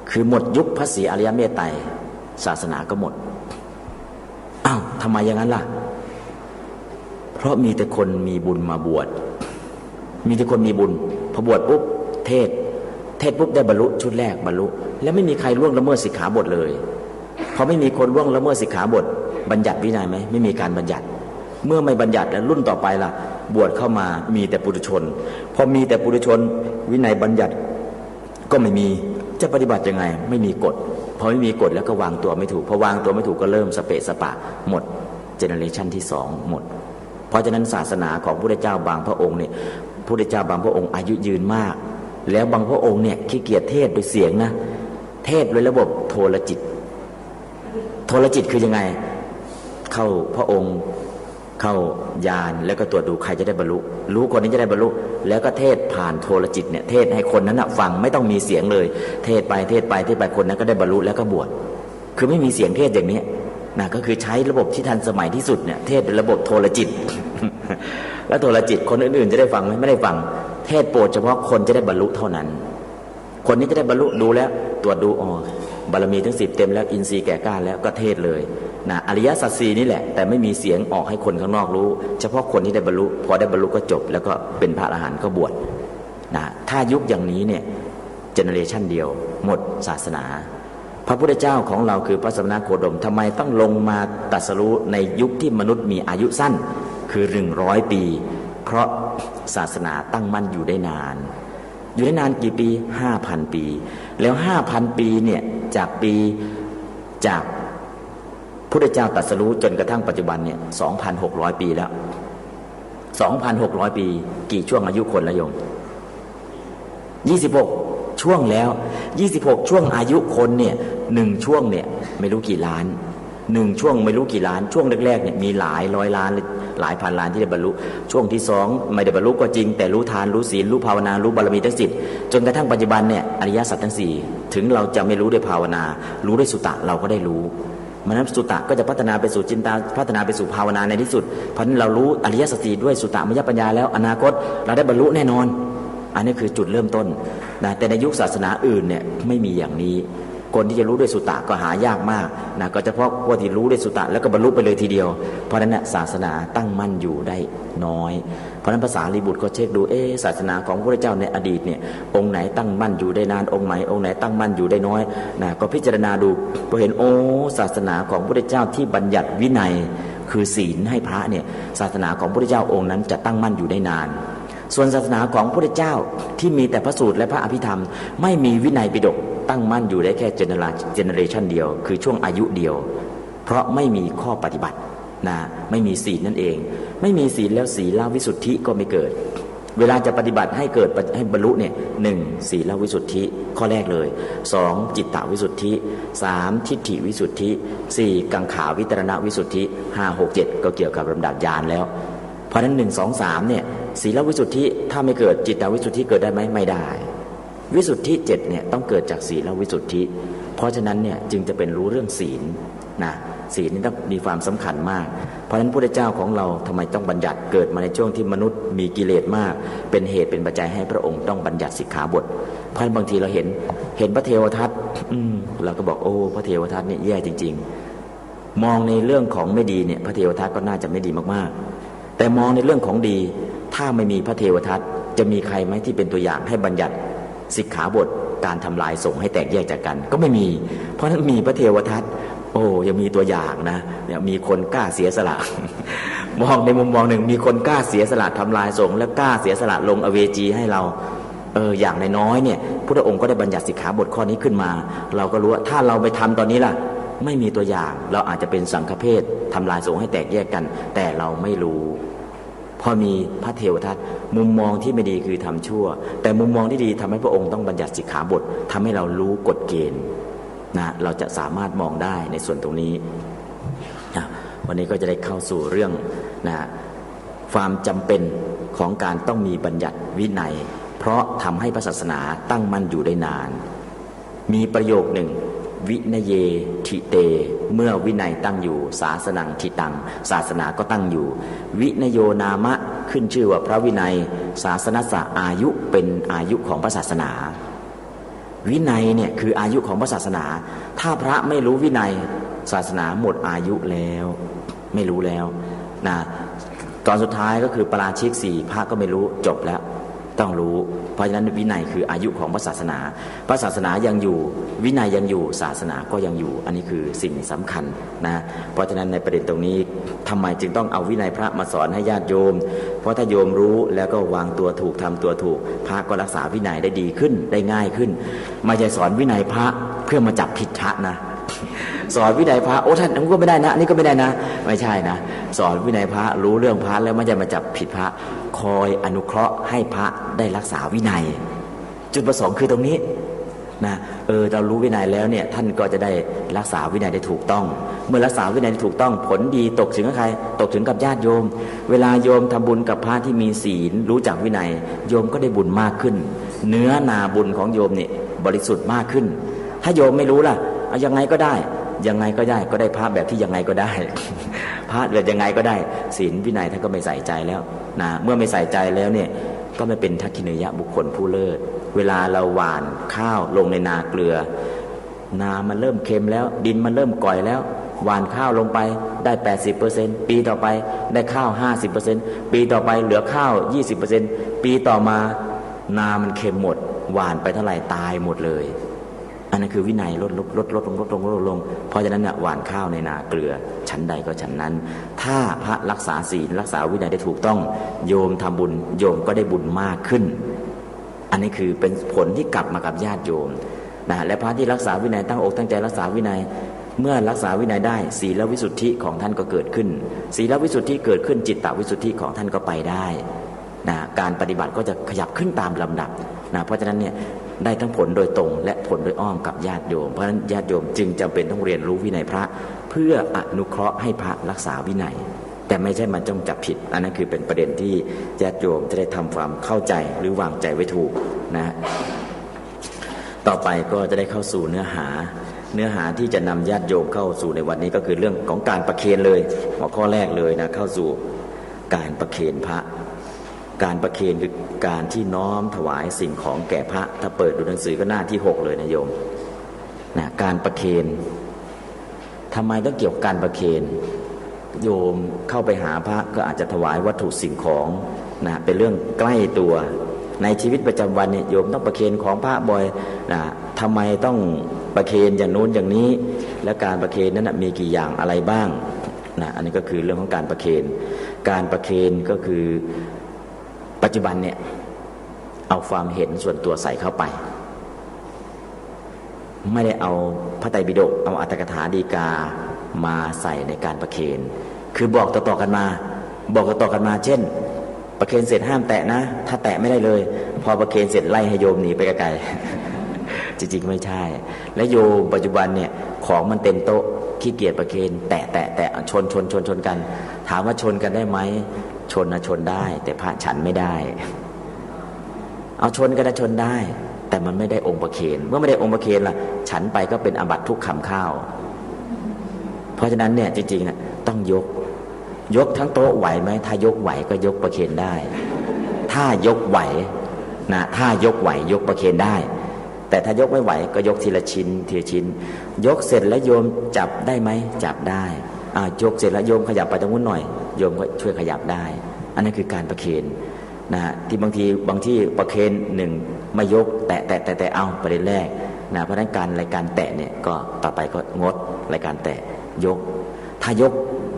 Speaker 2: คือหมดยุคพระศรีอริยเมตไตรศาสนาก็หมดทำไมอย่างนั้นล่ะเพราะมีแต่คนมีบุญมาบวชมีแต่คนมีบุญพอบวชปุ๊บเทศปุ๊บได้บรรลุชุดแรกบรรลุแล้วไม่มีใครล่วงละเมิดสิกขาบทเลยพอไม่มีคนล่วงละเมิดสิกขาบทบัญญัติวินัยไหมไม่มีการบัญญัติเมื่อไม่บัญญัติแล้วรุ่นต่อไปล่ะบวชเข้ามามีแต่ปุถุชนพอมีแต่ปุถุชนวินัยบัญญัติก็ไม่มีจะปฏิบัติยังไงไม่มีกฎพ อไม่มีกฎแล้วก็วางตัวไม่ถูกพอวางตัวไม่ถูกก็เริ่มสเปะสปะหมดเจเนอเรชันที่2หมดเพราะฉะนั้นศาสนาของพระพุทธเจ้าบางพระองค์เนี่ยพระพุทธเจ้าบางพระองค์อายุยืนมากแล้วบางพระองค์เนี่ยขี้เกียจเทศโดยเสียงนะเทศโดยระบบโทรจิตคือยังไงเข้าพระองค์เข้ายานแล้วก็ตรวจดูใครจะได้บรรลุรู้คนนี้จะได้บรรลุแล้วก็เทศผ่านโทรจิตเนี่ยเทศให้คนนั้นฟังไม่ต้องมีเสียงเลยเทศไปคนนั้นก็ได้บรรลุแล้วก็บวชคือไม่มีเสียงเทศอย่างนี้นะก็คือใช้ระบบที่ทันสมัยที่สุดเนี่ยเทศเป็นระบบโทรจิต แล้วโทรจิตคนอื่นๆจะได้ฟังไหมไม่ได้ฟังเทศโปรดเฉพาะคนจะได้บรรลุเท่านั้นคนนี้จะได้บรรลุดูแล้วตรวจดูบารมีทั้ง10เต็มแล้วอินทรีย์แก่กล้าแล้วก็เทศเลยนะอริยสัจสี่นี่แหละแต่ไม่มีเสียงออกให้คนข้างนอกรู้เฉพาะคนที่ได้บรรลุพอได้บรรลุก็จบแล้วก็เป็นพระอรหันต์ก็บวชนะถ้ายุคอย่างนี้เนี่ยเจเนอเรชันเดียวหมดศาสนาพระพุทธเจ้าของเราคือพระสมณโคดมทำไมต้องลงมาตรัสรู้ในยุคที่มนุษย์มีอายุสั้นคือ100 ปีเพราะศาสนาตั้งมั่นอยู่ได้นานกี่ปี 5,000 ปีแล้ว 5,000 ปีเนี่ยจากพุทธเจ้าตรัสรู้จนกระทั่งปัจจุบันเนี่ย 2,600 ปีแล้ว 2,600 ปีกี่ช่วงอายุคนละโยม26ช่วงแล้ว26ช่วงอายุคนเนี่ย1ช่วงเนี่ยไม่รู้กี่ล้าน1ช่วงไม่รู้กี่ล้านช่วงแรกๆเนี่ยมีหลายร้อยล้านหลายพันล้านที่ได้บรรลุช่วงที่2ไม่ได้บรรลุก็จริงแต่รู้ทานรู้ศีลรู้ภาวนารู้บารมีทั้ง10จนกระทั่งปัจจุบันเนี่ยอริยสัจทั้ง4ถึงเราจะไม่รู้ด้วยภาวนารู้ด้วยสุตตะเราก็ได้รู้มันนั้นสุตตะก็จะพัฒนาไปสู่จินตาพัฒนาไปสู่ภาวนาในที่สุดเพราะนั้นเรารู้อริยสัจ4ด้วยสุตตะมยปัญญาแล้วอนาคตเราได้บรรลุแน่นอนอันนี้คือจุดเริ่มต้นนะแต่ในยุคศาสนาอื่นเนี่ยไม่มีอย่างนี้คนที่จะรู้ด้วยสุตตะก็หายากมากนะก็เฉพาะพวกที่รู้ด้วยสุตตะแล้วก็บรรลุไปเลยทีเดียวเพราะฉะนั้นศาสนาตั้งมั่นอยู่ได้น้อยเพราะฉะนั้นภาษาลีบุตรก็เช็คดูศาสนาของพระเจ้าในอดีตเนี่ยองค์ไหนตั้งมั่นอยู่ได้นานองค์ไหนตั้งมั่นอยู่ได้น้อยนะก็พิจารณาดูก็เห็นศาสนาของพระเจ้าที่บัญญัติวินัยคือศีลให้พระเนี่ยศาสนาของพระเจ้าองค์นั้นจะตั้งมั่นอยู่ได้นานส่วนศาสนาของพระเจ้าที่มีแต่พระสูตรและพระอภิธรรมไม่มีวินัยปิฎกตั้งมั่นอยู่ได้แค่เจเนอเรชันเดียวคือช่วงอายุเดียวเพราะไม่มีข้อปฏิบัตินะไม่มีศีลนั่นเองไม่มีศีลแล้วศีลวิสุทธิก็ไม่เกิดเวลาจะปฏิบัติให้เกิดให้บรรลุเนี่ย1ศีลวิสุทธิข้อแรกเลย2จิตตวิสุทธิ3ทิฏฐิวิสุทธิ4กังขาวิตรณวิสุทธิ5 6 7ก็เกี่ยวกับลำดับญาณแล้วเพราะฉะนั้น1 2 3เนี่ยศีลวิสุทธิถ้าไม่เกิดจิตตวิสุทธิเกิดได้ไหมไม่ได้วิสุทธิ7เนี่ยต้องเกิดจากศีลวิสุทธิเพราะฉะนั้นเนี่ยจึงจะเป็นรู้เรื่องศีลนะศีลนี่ต้องมีความสำคัญมากเพราะฉะนั้นพระเจ้าของเราทำไมต้องบัญญัติเกิดมาในช่วงที่มนุษย์มีกิเลสมากเป็นเหตุเป็นปัจจัยให้พระองค์ต้องบัญญัติสิกขาบทเพราะบางทีเราเห็นพระเทวทัตเราก็บอกพระเทวทัตเนี่ยแย่จริงๆมองในเรื่องของไม่ดีเนี่ยพระเทวทัตก็น่าจะไม่ดีมากๆแต่มองในเรื่องของดีถ้าไม่มีพระเทวทัตจะมีใครไหมที่เป็นตัวอย่างให้บัญญัติสิกขาบทการทำลายสงฆ์ให้แตกแยกจากกันก็ไม่มีเพราะฉะนั้นมีพระเทวทัตยังมีตัวอย่างนะเนี่ยมีคนกล้าเสียสละ มองในมุมมองหนึ่งมีคนกล้าเสียสละทำลายสงฆ์และกล้าเสียสละลงอเวจีให้เราอย่างน้อยๆเนี่ยพระองค์ก็ได้บัญญัติสิกขาบทข้อนี้ขึ้นมาเราก็รู้ว่าถ้าเราไปทำตอนนี้ล่ะไม่มีตัวอย่างเราอาจจะเป็นสังฆเพศทำลายสงฆ์ให้แตกแยกกันแต่เราไม่รู้พอมีพระเทวทัตมุมมองที่ไม่ดีคือทำชั่วแต่มุมมองที่ดีทำให้พระองค์ต้องบัญญัติสิกขาบททำให้เรารู้กฎเกณฑ์นะเราจะสามารถมองได้ในส่วนตรงนี้นะวันนี้ก็จะได้เข้าสู่เรื่องนะความจำเป็นของการต้องมีบัญญัติวินัยเพราะทำให้พระศาสนาตั้งมั่นอยู่ได้นานมีประโยคหนึ่งวินเยทิเตเมื่อวินัยตั้งอยู่ศาสนังทิตังศาสนาก็ตั้งอยู่วินโยนามะขึ้นชื่อว่าพระวินัยศาสนสะอายุเป็นอายุของพระศาสนาวินัยเนี่ยคืออายุของพระศาสนาถ้าพระไม่รู้วินัยศาสนาหมดอายุแล้วไม่รู้แล้วนะตอนสุดท้ายก็คือปราชิก4พระก็ไม่รู้จบแล้ว ต้องรู้เพราะฉะนั้นวินัยคืออายุของพระศาสนาพระศาสนายังอยู่วินัยยังอยู่ศาสนาก็ยังอยู่อันนี้คือสิ่งสำคัญนะเพราะฉะนั้นในประเด็นตรงนี้ทำไมจึงต้องเอาวินัยพระมาสอนให้ญาติโยมเพราะถ้าโยมรู้แล้วก็วางตัวถูกทำตัวถูกพระก็รักษาวินัยได้ดีขึ้นได้ง่ายขึ้นไม่ใช่สอนวินัยพระเพื่อมาจับผิดพระนะสอนวินัยพระโอ้ท่านนั้นก็ไม่ได้นะนี่ก็ไม่ได้นะไม่ใช่นะสอนวินัยพระรู้เรื่องพระแล้วไม่ใช่มาจับผิดพระคอยอนุเคราะห์ให้พระได้รักษาวินัยจุดประสงค์คือตรงนี้นะเรารู้วินัยแล้วเนี่ยท่านก็จะได้รักษาวินัยได้ถูกต้องเมื่อรักษาวินัยได้ถูกต้องผลดีตกถึงกับใครตกถึงกับญาติโยมเวลาโยมทำบุญกับพระที่มีศีลรู้จักวินัยโยมก็ได้บุญมากขึ้นเนื้อนาบุญของโยมเนี่ยบริสุทธิ์มากขึ้นถ้าโยมไม่รู้ล่ะเอายังไงก็ได้ยังไงก็ได้ก็ได้พระแบบที่ยังไงก็ได้พระแบบยังไงก็ได้ศีลวินัยท่านก็ไม่ใส่ใจแล้วนะเมื่อไม่ใส่ใจแล้วเนี่ยก็ไม่เป็นทักขิเนยบุคคลผู้เลิศเวลาเราหว่านข้าวลงในนาเกลือนามันเริ่มเค็มแล้วดินมันเริ่มก่อยแล้วหว่านข้าวลงไปได้ 80% ปีต่อไปได้ข้าว 50% ปีต่อไปเหลือข้าว 20% ปีต่อมานามันเค็มหมดหว่านไปเท่าไหร่ตายหมดเลยอันนั้นคือวินัยลดลงเพราะฉะนั้นเนี่ยหว่านข้าวในนาเกลือชั้นใดก็ชั้นนั้นถ้าพระรักษาศีลรักษาวินัยได้ถูกต้องโยมทำบุญโยมก็ได้บุญมากขึ้นอันนี้คือเป็นผลที่กลับมากับญาติโยมนะและพระที่รักษาวินัยตั้งอกตั้งใจรักษาวินัยเมื่อรักษาวินัยได้ศีลวิสุทธิของท่านก็เกิดขึ้นศีลวิสุทธิเกิดขึ้นจิตตวิสุทธิของท่านก็ไปได้นะการปฏิบัติก็จะขยับขึ้นตามลำดับนะเพราะฉะนั้นเนี่ยได้ทั้งผลโดยตรงและผลโดยอ้อมกับญาติโยมเพราะฉะนั้นญาติโยมจึงจำเป็นต้องเรียนรู้วินัยพระเพื่ออนุเคราะห์ให้พระรักษาวินัยแต่ไม่ใช่มันจงจับผิดอันนั้นคือเป็นประเด็นที่ญาติโยมจะได้ทำความเข้าใจหรือวางใจไว้ถูกนะต่อไปก็จะได้เข้าสู่เนื้อหาที่จะนำญาติโยมเข้าสู่ในวันนี้ก็คือเรื่องของการประเคนเลยหัวข้อแรกเลยนะเข้าสู่การประเคนพระการประเคนคือการที่น้อมถวายสิ่งของแก่พระถ้าเปิดดูหนังสือก็หน้าที่6เลยนะโยมนะการประเคนทำไมต้องเกี่ยวกับการประเคนโยมเข้าไปหาพระก็อาจจะถวายวัตถุสิ่งของนะเป็นเรื่องใกล้ตัวในชีวิตประจำวันเนี่ยโยมต้องประเคนของพระบ่อยนะทำไมต้องประเคนอย่างนู้นอย่างนี้และการประเคนนั้นนะมีกี่อย่างอะไรบ้างนะอันนี้ก็คือเรื่องของการประเคนการประเคนก็คือปัจจุบันเนี่ยเอาความเห็นส่วนตัวใส่เข้าไปไม่ได้เอาพระไตรปิฎกเอาอัตถกถาฎีกามาใส่ในการประเคนคือบอกต่อๆกันมาเช่นประเคนเสร็จห้ามแตะนะถ้าแตะไม่ได้เลยพอประเคนเสร็จไล่ให้โยมหนีไปไกลๆจริงๆไม่ใช่และโยมปัจจุบันเนี่ยของมันเต็มโต๊ะขี้เกียจประเคนแตะชนกันถามว่าชนกันได้ไหมชนได้แต่พระฉันไม่ได้เอาชนกันชนได้แต่มันไม่ได้องค์ประเคนเมื่อไม่ได้องค์ประเคนล่ะฉันไปก็เป็นอาบัติทุกคำข้าวเพราะฉะนั้นเนี่ยจริงๆนะต้องยกทั้งโต๊ะไหวไหมถ้ายกไหวก็ยกประเคนได้ถ้ายกไหวนะถ้ายกไหวยกประเคนได้แต่ถ้ายกไม่ไหวก็ยกทีละชิ้นยกเสร็จแล้วโยมจับได้ไหมจับได้ยกเสร็จแล้วโยมขยับไปตรงนู้นหน่อยโยมก็ช่วยขยับได้อันนั้นคือการประเคนนะที่บางที่ประเคนหนึ่งไม่ยกแตะเอาประเด็นแรกนะเพราะฉะนั้นรายการแตะเนี่ยก็ต่อไปก็งดรายการแตะยกถ้ายก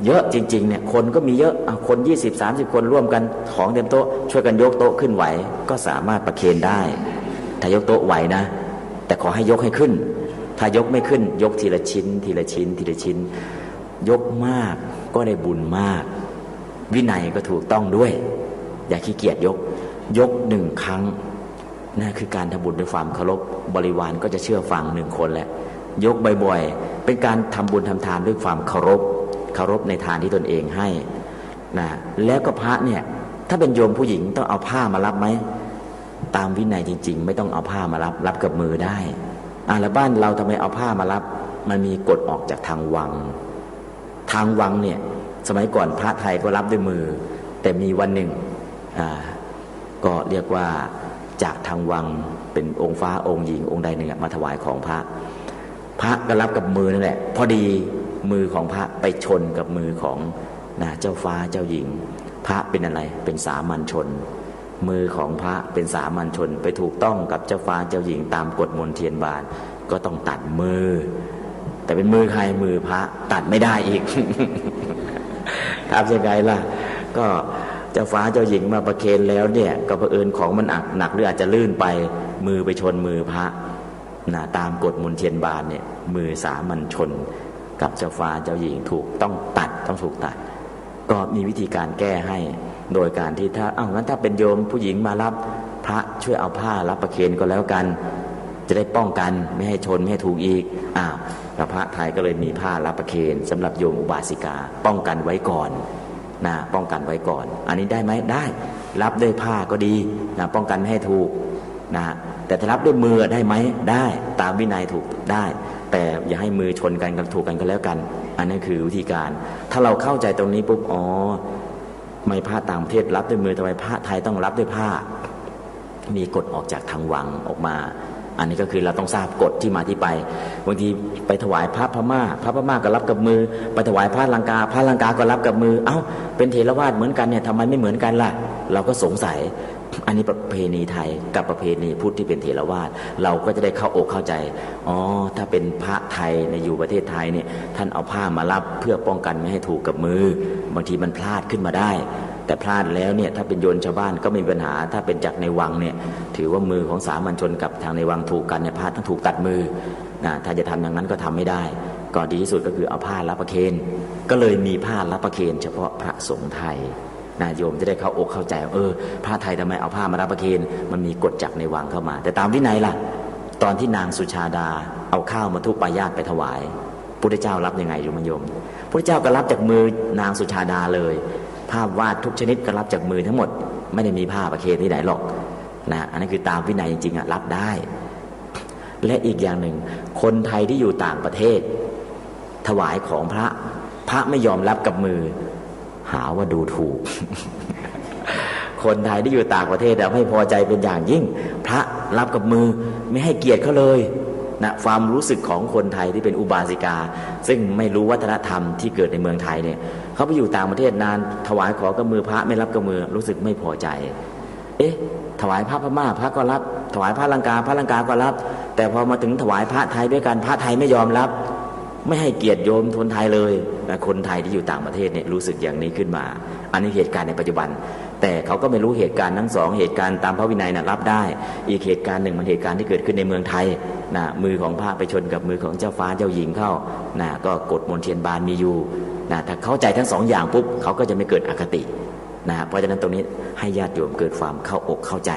Speaker 2: เยอะจริงๆเนี่ยคนก็มีเยอะคน20-30คนร่วมกันของเต็มโต๊ะช่วยกันยกโต๊ะขึ้นไหวก็สามารถประเคนได้ถ้ายกโต๊ะไหวนะแต่ขอให้ยกให้ขึ้นถ้ายกไม่ขึ้นยกทีละชิ้นยกมากก็ได้บุญมากวินัยก็ถูกต้องด้วยอย่าขี้เกียจยก1 ครั้งนั่นคือการทำบุญด้วยความเคารพบริวารก็จะเชื่อฟัง1 คนแหละยกบ่อยๆเป็นการทำบุญทำทานด้วยความเคารพในทานที่ตนเองให้นะแล้วก็พระเนี่ยถ้าเป็นโยมผู้หญิงต้องเอาผ้ามารับไหมตามวินัยจริงๆไม่ต้องเอาผ้ามารับกับมือได้แล้วบ้านเราทำไมเอาผ้ามารับมันมีกฎออกจากทางวังเนี่ยสมัยก่อนพระไทยก็รับด้วยมือแต่มีวันหนึ่งก็เรียกว่าจากทางวังเป็นองค์ฟ้าองค์หญิงองค์ใดหนึ่งมาถวายของพระก็รับกับมือนั่นแหละพอดีมือของพระไปชนกับมือของเจ้าฟ้าเจ้าหญิงพระเป็นอะไรเป็นสามัญชน มือของพระเป็นสามัญชนไปถูกต้องกับเจ้าฟ้าเจ้าหญิงตามกฎมนเทียนบานก็ต้องตัดมือแต่เป็นมือใครมือพระตัดไม่ได้อีก ทำยังไงล่ะก็เจ้าฟ้าเจ้าหญิงมาประเคนแล้วเนี่ยก็เผอิญของมันหนักหรืออาจจะลื่นไปมือไปชนมือพระนะตามกฎมนเทียนบานเนี่ยมือสามัญชนกับเจ้าฟ้าเจ้าหญิงถูกต้องตัดต้องถูกตัดก็มีวิธีการแก้ให้โดยการที่ถ้างั้นถ้าเป็นโยมผู้หญิงมารับพระช่วยเอาผ้ารับประเคนก็แล้วกันจะได้ป้องกันไม่ให้ชนไม่ให้ถูกอีกพระไทยก็เลยมีผ้ารับประเคนสำหรับโยมอุบาสิกาป้องกันไว้ก่อนนะป้องกันไว้ก่อนอันนี้ได้ไหมได้รับด้วยผ้าก็ดีนะป้องกันไม่ให้ถูกนะแต่ถ้ารับด้วยมือได้ไหมได้ตามวินัยถูกได้แต่อย่าให้มือชนกันกับถูกกันก็แล้วกันอันนี้คือวิธีการถ้าเราเข้าใจตรงนี้ปุ๊บไม่ผ้าต่างประเทศรับด้วยมือทำไมผ้าไทยต้องรับด้วยผ้ามีกฎออกจากทางวังออกมาอันนี้ก็คือเราต้องทราบกฎที่มาที่ไปบางทีไปถวายพระพม่าก็รับกับมือไปถวายพระลังกาก็รับกับมือเป็นเถรวาทเหมือนกันเนี่ยทำไมไม่เหมือนกันล่ะเราก็สงสัยอันนี้ประเพณีไทยกับประเพณีพุทธที่เป็นเถรวาทเราก็จะได้เข้าอกเข้าใจถ้าเป็นพระไทยในอยู่ประเทศไทยเนี่ยท่านเอาผ้ามารับเพื่อป้องกันไม่ให้ถูกกับมือบางทีมันพลาดขึ้นมาได้แต่พลาดแล้วเนี่ยถ้าเป็นโยนชาวบ้านก็ไม่มีปัญหาถ้าเป็นจากในวังเนี่ยถือว่ามือของสามัญชนกับทางในวังถูกกันเนี่ยพระต้องถูกตัดมือถ้าจะทำอย่างนั้นก็ทำไม่ได้ก็ดีที่สุดก็คือเอาผ้ารับประเคนก็เลยมีผ้ารับประเคนเฉพาะพระสงฆ์ไทยโยมจะได้เข้าอกเข้าใจพระไทยทำไมเอาผ้ามารับประเคนมันมีกฎจากในวังเข้ามาแต่ตามวินัยล่ะตอนที่นางสุชาดาเอาข้าวมาทุบปายาตไปถวายพุทธเจ้ารับยังไงโยมพุทธเจ้าก็รับจากมือนางสุชาดาเลยภาพวาดทุกชนิดก็รับจากมือทั้งหมดไม่ได้มีผ้าประเคนที่ไหนหรอกอันนั้นคือตามวินัยจริงๆรับได้และอีกอย่างหนึ่งคนไทยที่อยู่ต่างประเทศถวายของพระไม่ยอมรับกับมือหาว่าดูถูก คนไทยที่อยู่ต่างประเทศไม่พอใจเป็นอย่างยิ่งพระรับกับมือไม่ให้เกียรติเขาเลยความรู้สึกของคนไทยที่เป็นอุบาสิกาซึ่งไม่รู้วัฒนธรรมที่เกิดในเมืองไทยเนี่ยเขาไปอยู่ต่างประเทศนานถวายของกับมือพระไม่รับกับมือรู้สึกไม่พอใจถวายพระพม่าพระก็รับถวายพระลังกาก็รับแต่พอมาถึงถวายพระไทยด้วยกันพระไทยไม่ยอมรับไม่ให้เกียรติโยมคนไทยเลยคนไทยที่อยู่ต่างประเทศเนี่ยรู้สึกอย่างนี้ขึ้นมาอันนี้เหตุการณ์ในปัจจุบันแต่เขาก็ไม่รู้เหตุการณ์ทั้งสองเหตุการณ์ตามพระวินัยรับได้อีกเหตุการณ์หนึ่งมันเหตุการณ์ที่เกิดขึ้นในเมืองไทยมือของพระไปชนกับมือของเจ้าฟ้าเจ้าหญิงเข้าก็กฎมนเทียนบานมีอยู่ถ้าเข้าใจทั้งสองอย่างปุ๊บเขาก็จะไม่เกิดอคติเพราะฉะนั้นตรงนี้ให้ญาติโยมเกิดความเข้าอกเข้าใจ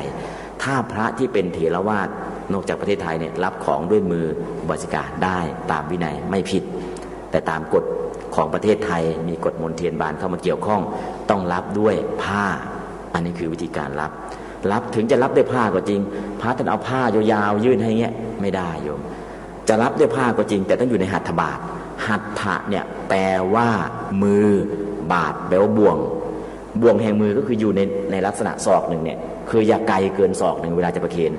Speaker 2: ถ้าพระที่เป็นเถรวาทนอกจากประเทศไทยเนี่ยรับของด้วยมือบริการได้ตามวินัยไม่ผิดแต่ตามกฎของประเทศไทยมีกฎมนเทียนบานเข้ามาเกี่ยวข้องต้องรับด้วยผ้าอันนี้คือวิธีการรับถึงจะรับด้วยผ้าก็จริงพระท่านเอาผ้ายาวๆยื่นให้เงี้ยไม่ได้โยมจะรับด้วยผ้าก็จริงแต่ต้องอยู่ในหัตถบาทหัตถะเนี่ยแปลว่ามือบาทแปลว่าบ่วงแห่งมือก็คืออยู่ในลักษณะศอกหนึ่งเนี่ยคืออย่าไกลเกินศอกหนึ่งเวลาจะประเคน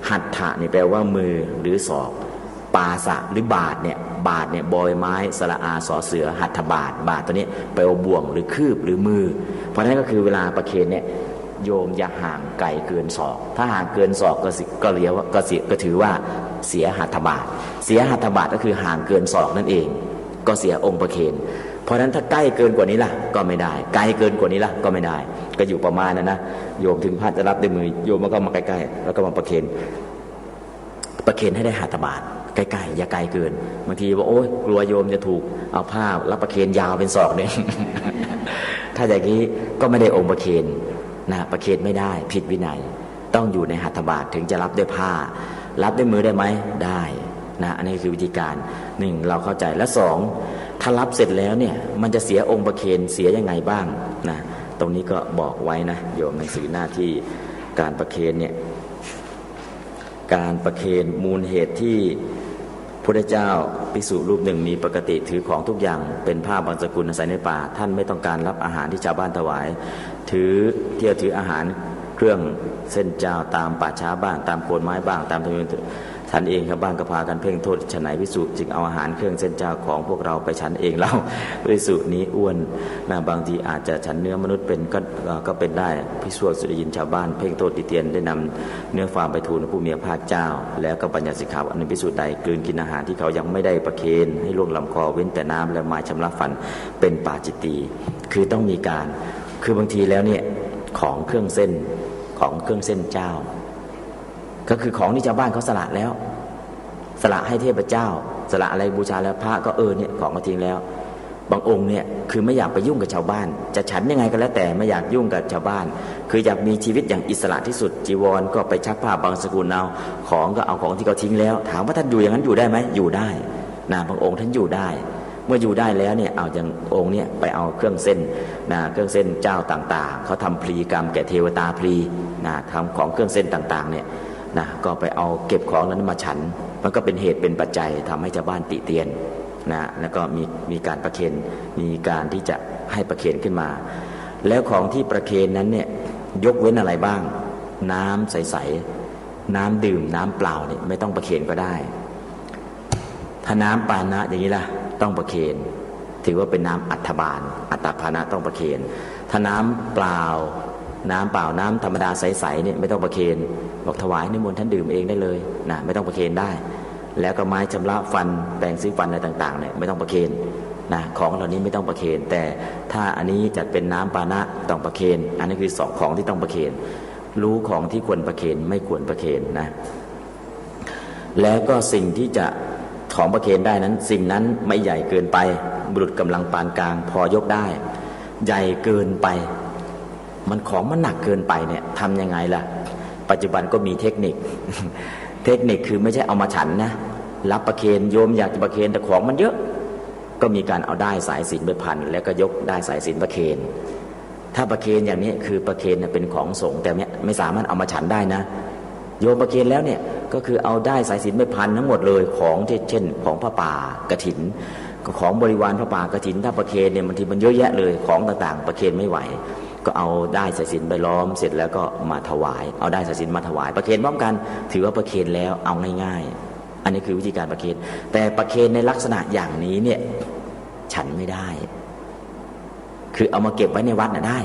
Speaker 2: หัตถะเนี่ยแปลว่ามือหรือศอกปาสะหรือบาทเนี่ยบอยไม้สระอาสอเสือหัตถบาทตัวนี้แปลว่าบ่วงหรือคืบหรือมือเพราะฉะนั้นก็คือเวลาประเคนเนี่ยโยมอย่าห่างไกลเกินศอกถ้าห่างเกินศอกก็เรียกว่าก็ถือว่าเสียหัตถบาทก็คือห่างเกินศอกนั่นเองก็เสียองค์ประเคนเพราะฉะนั้นถ้าใกล้เกินกว่านี้ล่ะก็ไม่ได้ไกลเกินกว่านี้ล่ะก็ไม่ได้ก็อยู่ประมาณนั้นนะโยมถึงพระจะรับด้วยมือโยมมันก็มาใกล้ๆแล้วก็มาประเคนให้ได้หัตถบาทใกล้ๆอย่าไกลเกินบางทีว่าโอ๊ยกลัวโยมจะถูกเอาผ้ารับประเคนยาวเป็นศอกเนี่ย ถ้าอย่างนี้ก็ไม่ได้องค์ประเคนประเคนไม่ได้ผิดวินัยต้องอยู่ในหัตถบาทถึงจะรับด้วยผ้ารับด้วยมือได้ไหมได้อันนี้คือวิธีการหนึ่งเราเข้าใจและสองถ้ารับเสร็จแล้วเนี่ยมันจะเสียองค์ประเคนเสียยังไงบ้างตรงนี้ก็บอกไว้นะโยมหนังสือหน้าที่การประเคนเนี่ยการประเคนมูลเหตุที่พุทธเจ้าภิกษุรูปหนึ่งมีปกติถือของทุกอย่างเป็นผ้าบางสกุลอาศัยในป่าท่านไม่ต้องการรับอาหารที่ชาวบ้านถวายถืออาหารเครื่องเส้นเจ้าตามป่าช้าบ้างตามโคนไม้บ้างตามธรรมเนียม ฉันเองครับบ้านก็พากันเพ่งโทษฉะไหนภิกษุจึงเอาอาหารเครื่องเส้นเจ้าของพวกเราไปฉันเองเราภิกษุนี้อ้วนนะบางทีอาจจะฉันเนื้อมนุษย์เป็นก็เป็นได้ภิกษุสุริยินชาวบ้านเพ่งโทษติเตียนได้นำเนื้อฟาร์มไปทูลผู้มีพระภาคเจ้าแล้วก็บัญญัติสิกขาอันภิกษุใดกลืนกินอาหารที่เขายังไม่ได้ประเคนให้ล่วงลำคอเว้นแต่น้ำและไม้ชำระฟันเป็นปาจิตตีคือต้องมีการคือบางทีแล้วเนี่ยของเครื่องเส้นเจ้าก็คือของที่ชาวบ้านเขาสละแล้วสละให้เทพเจ้าสละอะไรบูชาแล้วพระก็เนี่ยของก็ทิ้งแล้วบางองค์เนี่ยคือไม่อยากไปยุ่งกับชาวบ้านจะฉันยังไงก็แล้วแต่ไม่อยากยุ่งกับชาวบ้านคืออยากมีชีวิตอย่างอิสระที่สุดจีวรก็ไปชักผ้าบางสกุลเอาของก็เอาของที่เขาทิ้งแล้วถามว่าท่านอยู่อย่างนั้นอยู่ได้ไหมอยู่ได้นะบางองค์ท่านอยู่ได้เมื่ออยู่ได้แล้วเนี่ยเอาอย่างองค์เนี่ยไปเอาเครื่องเส้นนะเครื่องเส้นเจ้าต่างๆเขาทำพลีกรรมแก่เทวตาพลีนะทำของเครื่องเส้นต่างๆเนี่ยนะก็ไปเอาเก็บของนั้นมาฉันมันก็เป็นเหตุเป็นปัจจัยทำให้ชาวบ้านติเตียนนะแล้วก็มีการประเคนมีการที่จะให้ประเคนขึ้นมาแล้วของที่ประเคนนั้นเนี่ยยกเว้นอะไรบ้างน้ำใสๆน้ำดื่มน้ำเปล่าเนี่ยไม่ต้องประเคนก็ได้ถ้าน้ำปานะอย่างนี้ล่ะต้องประเคนถือว่าเป็นน้ำอัฐบาลอัตภานะต้องประเคนถ้าน้ำเปล่าน้ำธรรมดาใสๆเนี่ยไม่ต้องประเคนบอกถวายนิมนต์ท่านดื่มเองได้เลยนะไม่ต้องประเคนได้แล้วก็ไม้ชำระฟันแปรงสีฟันอะไรต่างๆเนี่ยไม่ต้องประเคนนะของเหล่านี้ไม่ต้องประเคนแต่ถ้าอันนี้จัดเป็นน้ำปานะต้องประเคนอันนี้คือสองของที่ต้องประเคนรู้ของที่ควรประเคนไม่ควรประเคนนะแล้วก็สิ่งที่จะของประเคนได้นั้นสิ่งนั้นไม่ใหญ่เกินไปบุรุษกำลังปานกลางพอยกได้ใหญ่เกินไปมันของมันหนักเกินไปเนี่ยทำยังไงล่ะปัจจุบันก็มีเทคนิคคือไม่ใช่เอามาฉันนะรับประเคนโยมอยากจะประเคนแต่ของมันเยอะก็มีการเอาได้สายสิญจน์ไปพันแล้วก็ยกได้สายสิญจน์ประเคนถ้าประเคนอย่างนี้คือประเคนเป็นของสงฆ์แต่ไม่สามารถเอามาฉันได้นะโยมประเคนแล้วเนี่ยก็คือเอาได้สายสิญจน์ไปพันทั้งหมดเลยของที่เช่นของพระป่ากฐินของบริวารพระป่ากฐินถ้าประเคนเนี่ยบางทีมันเยอะแยะเลยของต่างๆประเคนไม่ไหวก็เอาได้สายสิญจน์ไปล้อมเสร็จแล้วก็มาถวายเอาได้สายสิญจน์มาถวายประเคนพร้อมกันถือว่าประเคนแล้วเอาง่ายๆอันนี้คือวิธีการประเคนแต่ประเคนในลักษณะอย่างนี้เนี่ยฉันไม่ได้คือเอามาเก็บไว้ในวัดน่ะได้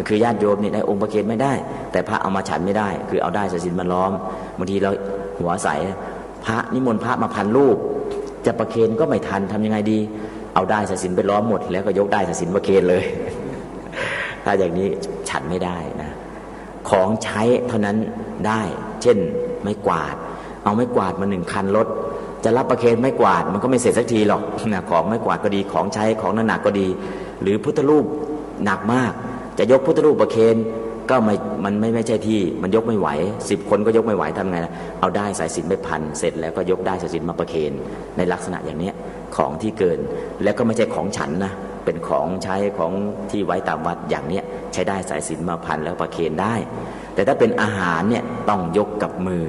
Speaker 2: คือญาติโยมเนี่ยได้องค์ประเคนไม่ได้แต่พระเอามาฉันไม่ได้คือเอาได้สายสิญจน์มาล้อมบางทีเราหัวใสพระนิมนต์พระมาพันรูปจะประเคนก็ไม่ทันทำยังไงดีเอาได้สายสิญจน์ไปล้อมหมดแล้วก็ยกได้สายสิญจน์ประเคนเลยถ้าอย่างนี้ฉันไม่ได้นะของใช้เท่านั้นได้เช่นไม้กวาดเอาไม้กวาดมา1 คันรถจะรับประเคนไม้กวาดมันก็ไม่เสร็จสักทีหรอกนะของไม้กวาดก็ดีของใช้ของหนักก็ดีหรือพุทธรูปหนักมากจะยกพุทธรูปประเคนก็มันไม่ใช่ที่มันยกไม่ไหว10 คนก็ยกไม่ไหวทำไงล่ะเอาได้สายสิญจน์ไปพันเสร็จแล้วก็ยกได้สายสิญจน์มาประเคนในลักษณะอย่างนี้ของที่เกินแล้วก็ไม่ใช่ของฉันนะเป็นของใช้ของที่ไว้ตามวัดอย่างเนี้ยใช้ได้สายสิญจน์มาพันแล้วประเคนได้แต่ถ้าเป็นอาหารเนี่ยต้องยกกับมือ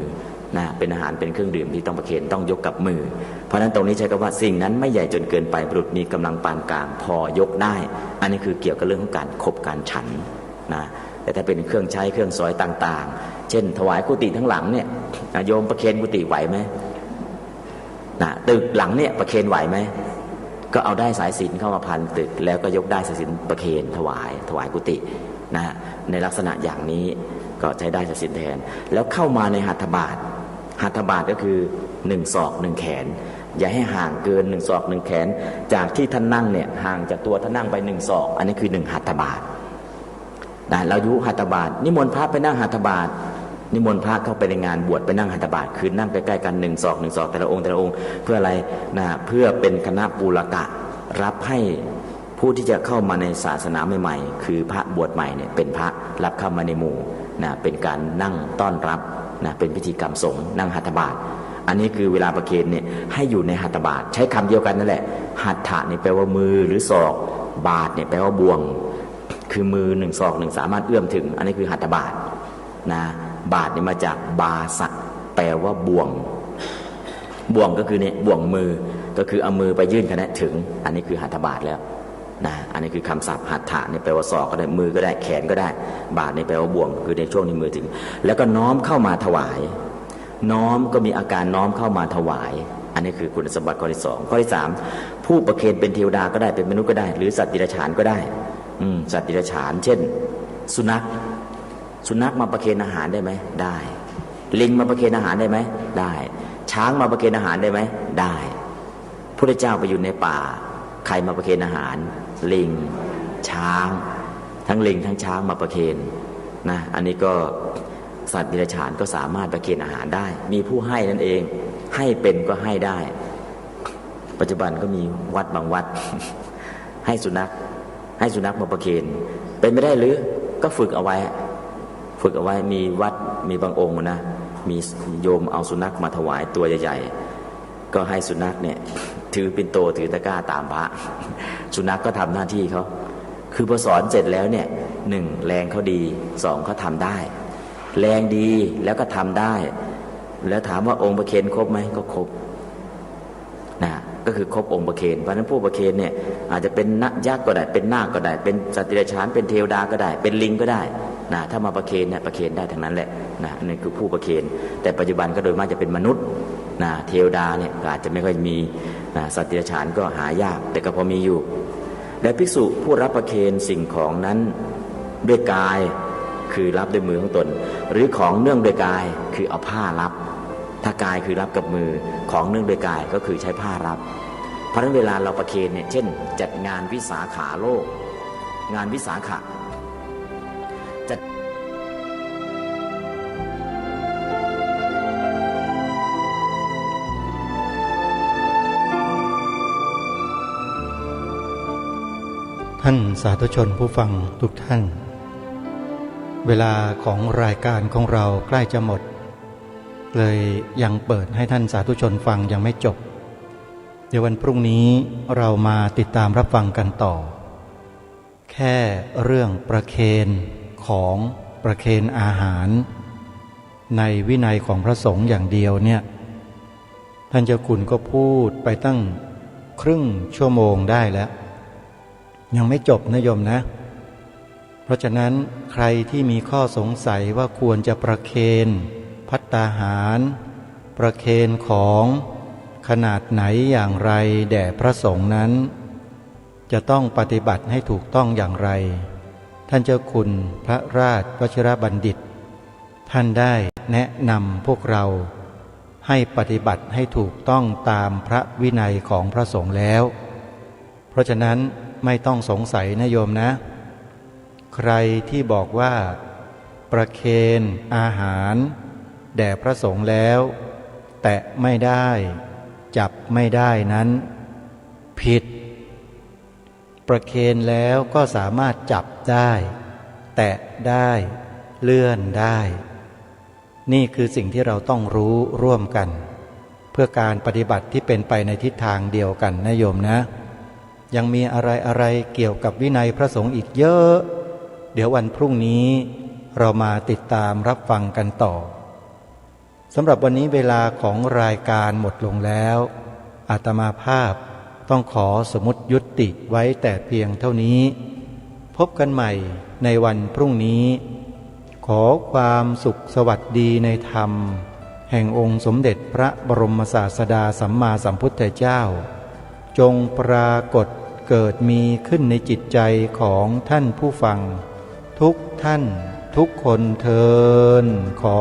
Speaker 2: นะเป็นอาหารเป็นเครื่องดื่มที่ต้องประเคนต้องยกกับมือเพราะฉะนั้นตรงนี้ใช้คำว่าสิ่งนั้นไม่ใหญ่จนเกินไปบุรุษมีกำลังปานกลางพอยกได้อันนี้คือเกี่ยวกับเรื่องของการขบการฉันนะแต่ถ้าเป็นเครื่องใช้เครื่องสอยต่างๆเช่นถวายกุฏิทั้งหลังเนี่ยโยมประเคนกุฏิไหวไหมนะตึกหลังเนี่ยประเคนไหวไหมก็เอาได้สายสิญจน์เข้ามาพันตึกแล้วก็ยกได้สายสิญจน์ประเคนถวายกุฏินะในลักษณะอย่างนี้ก็ใช้ได้สายสิญจน์แทนแล้วเข้ามาในหัตถบาทก็คือ1 ศอก 1 แขนอย่าให้ห่างเกิน1 ศอก 1 แขนจากที่ท่านนั่งเนี่ยห่างจากตัวท่านนั่งไป1 ศอกอันนี้คือ1 หัตถบาทนะเรายุหัตถบาทนิมนต์พระไปนั่งหัตถบาทนิมนต์พระเข้าไปในงานบวชไปนั่งหัตถบาทคือนั่งใกล้ๆกัน1 ศอก 1 ศอกแต่ละองค์เพื่ออะไรนะเพื่อเป็นคณะปูรกะรับให้ผู้ที่จะเข้ามาในศาสนาใหม่ๆคือพระบวชใหม่เนี่ยเป็นพระรับเข้ามาในหมู่นะเป็นการนั่งต้อนรับนะเป็นพิธีกรรมสงฆ์นั่งหัตถบาทอันนี้คือเวลาประเคนเนี่ยให้อยู่ในหัตถบาทใช้คำเดียวกันนั่นแหละหัตถะเนี่ยแปลว่ามือหรือศอกบาทเนี่ยแปลว่าบ่วงคือมือ1 ศอก 1สามารถเอื้อมถึงอันนี้คือหัตถบาทนะบาทเนี่ยมาจากบาสะแปลว่าบ่วงก็คือเนี่ยบ่วงมือก็คือเอามือไปยื่นขณะถึงอันนี้คือหัตถบาทแล้วนะอันนี้คือคำศัพท์หัตถะเนี่ยแปลว่าศอกก็ได้มือก็ได้แขนก็ได้บาทเนี่ยแปลว่าบ่วงคือในช่วงนี้มือถึงแล้วก็น้อมเข้ามาถวาย น้อมก็มีอาการน้อมเข้ามาถวายอันนี้คือคุณสมบัติข้อที่สองข้อที่สามผู้ประเคนเป็นเทวดาก็ได้เป็นมนุษย์ก็ได้หรือสัตว์ดิรัจฉานก็ได้สัตว์ดิรัจฉานเช่นสุนัขมาประเคนอาหารได้ไหมได้ลิงมาประเคนอาหารได้ไหมได้ช้างมาประเคนอาหารได้ไหมได้พระเจ้าไปอยู่ในป่าใครมาประเคนอาหารลิงช้างทั้งลิงทั้งช้างมาประเคนนะอันนี้ก็สัตว์ดิรัจฉานก็สามารถประเคนอาหารได้มีผู้ให้นั่นเองให้เป็นก็ให้ได้ปัจจุบันก็มีวัดบางวัด ให้สุนัขมาประเคนเป็นไม่ได้หรือก็ฝึกเอาไว้มีวัดมีบางองค์นะมีโยมเอาสุนัขมาถวายตัวใหญ่ๆก็ให้สุนัขเนี่ยถือปิ่นโตถือตะกร้าตามพระสุนัขก็ทำหน้าที่เขาคือพอสอนเสร็จแล้วเนี่ยหนึ่งแรงเขาดีสองเขาทำได้แรงดีแล้วก็ทำได้แล้วถามว่าองค์ประเคนครบไหมก็ครบนะก็คือครบองค์ประเคนเพราะฉะนั้นผู้ประเคนเนี่ยอาจจะเป็นนักยักษ์ก็ได้เป็นนาคก็ได้เป็นสัตว์ดิรัจฉานเป็นเทวดาก็ได้เป็นลิงก็ได้นะถ้ามาประเคนเนี่ยประเคนได้ทั้งนั้นแหละนะนี่คือผู้ประเคนแต่ปัจจุบันก็โดยมากจะเป็นมนุษย์นะเทวดาเนี่ยอาจจะไม่ค่อยมีนะสัตว์ดิรัจฉานก็หายากแต่ก็พอมีอยู่และภิกษุผู้รับประเคนสิ่งของนั้นด้วยกายคือรับด้วยมือของตนหรือของเนื่องด้วยกายคือเอาผ้ารับถ้ากายคือรับกับมือของเนื่องด้วยกายก็คือใช้ผ้ารับเพราะฉะนั้นเวลาเราประเคนเนี่ยเช่นจัดงานวิสาขาโลกงานวิสาขะจัด
Speaker 1: ท่านสาธุชนผู้ฟังทุกท่านเวลาของรายการของเราใกล้จะหมดเลยยังเปิดให้ท่านสาธุชนฟังยังไม่จบเดี๋ยววันพรุ่งนี้เรามาติดตามรับฟังกันต่อแค่เรื่องประเคนของประเคนอาหารในวินัยของพระสงฆ์อย่างเดียวเนี่ยท่านเจ้าคุณก็พูดไปตั้งครึ่งชั่วโมงได้แล้วยังไม่จบนะโยมนะเพราะฉะนั้นใครที่มีข้อสงสัยว่าควรจะประเคนภัตตาหารประเคนของขนาดไหนอย่างไรแด่พระสงฆ์นั้นจะต้องปฏิบัติให้ถูกต้องอย่างไรท่านเจ้าคุณพระราชวชิรบัณฑิตท่านได้แนะนำพวกเราให้ปฏิบัติให้ถูกต้องตามพระวินัยของพระสงฆ์แล้วเพราะฉะนั้นไม่ต้องสงสัยนะโยมนะใครที่บอกว่าประเคนอาหารแด่พระสงฆ์แล้วแตะไม่ได้จับไม่ได้นั้นผิดประเคนแล้วก็สามารถจับได้แตะได้เลื่อนได้นี่คือสิ่งที่เราต้องรู้ร่วมกันเพื่อการปฏิบัติที่เป็นไปในทิศทางเดียวกันนะโยมนะยังมีอะไรเกี่ยวกับวินัยพระสงฆ์อีกเยอะเดี๋ยววันพรุ่งนี้เรามาติดตามรับฟังกันต่อสำหรับวันนี้เวลาของรายการหมดลงแล้วอาตมาภาพต้องขอสมมุติยุติไว้แต่เพียงเท่านี้พบกันใหม่ในวันพรุ่งนี้ขอความสุขสวัสดีในธรรมแห่งองค์สมเด็จพระบรมศาสดาสัมมาสัมพุทธเจ้าจงปรากฏเกิดมีขึ้นในจิตใจของท่านผู้ฟังทุกท่านทุกคนเทอญขอ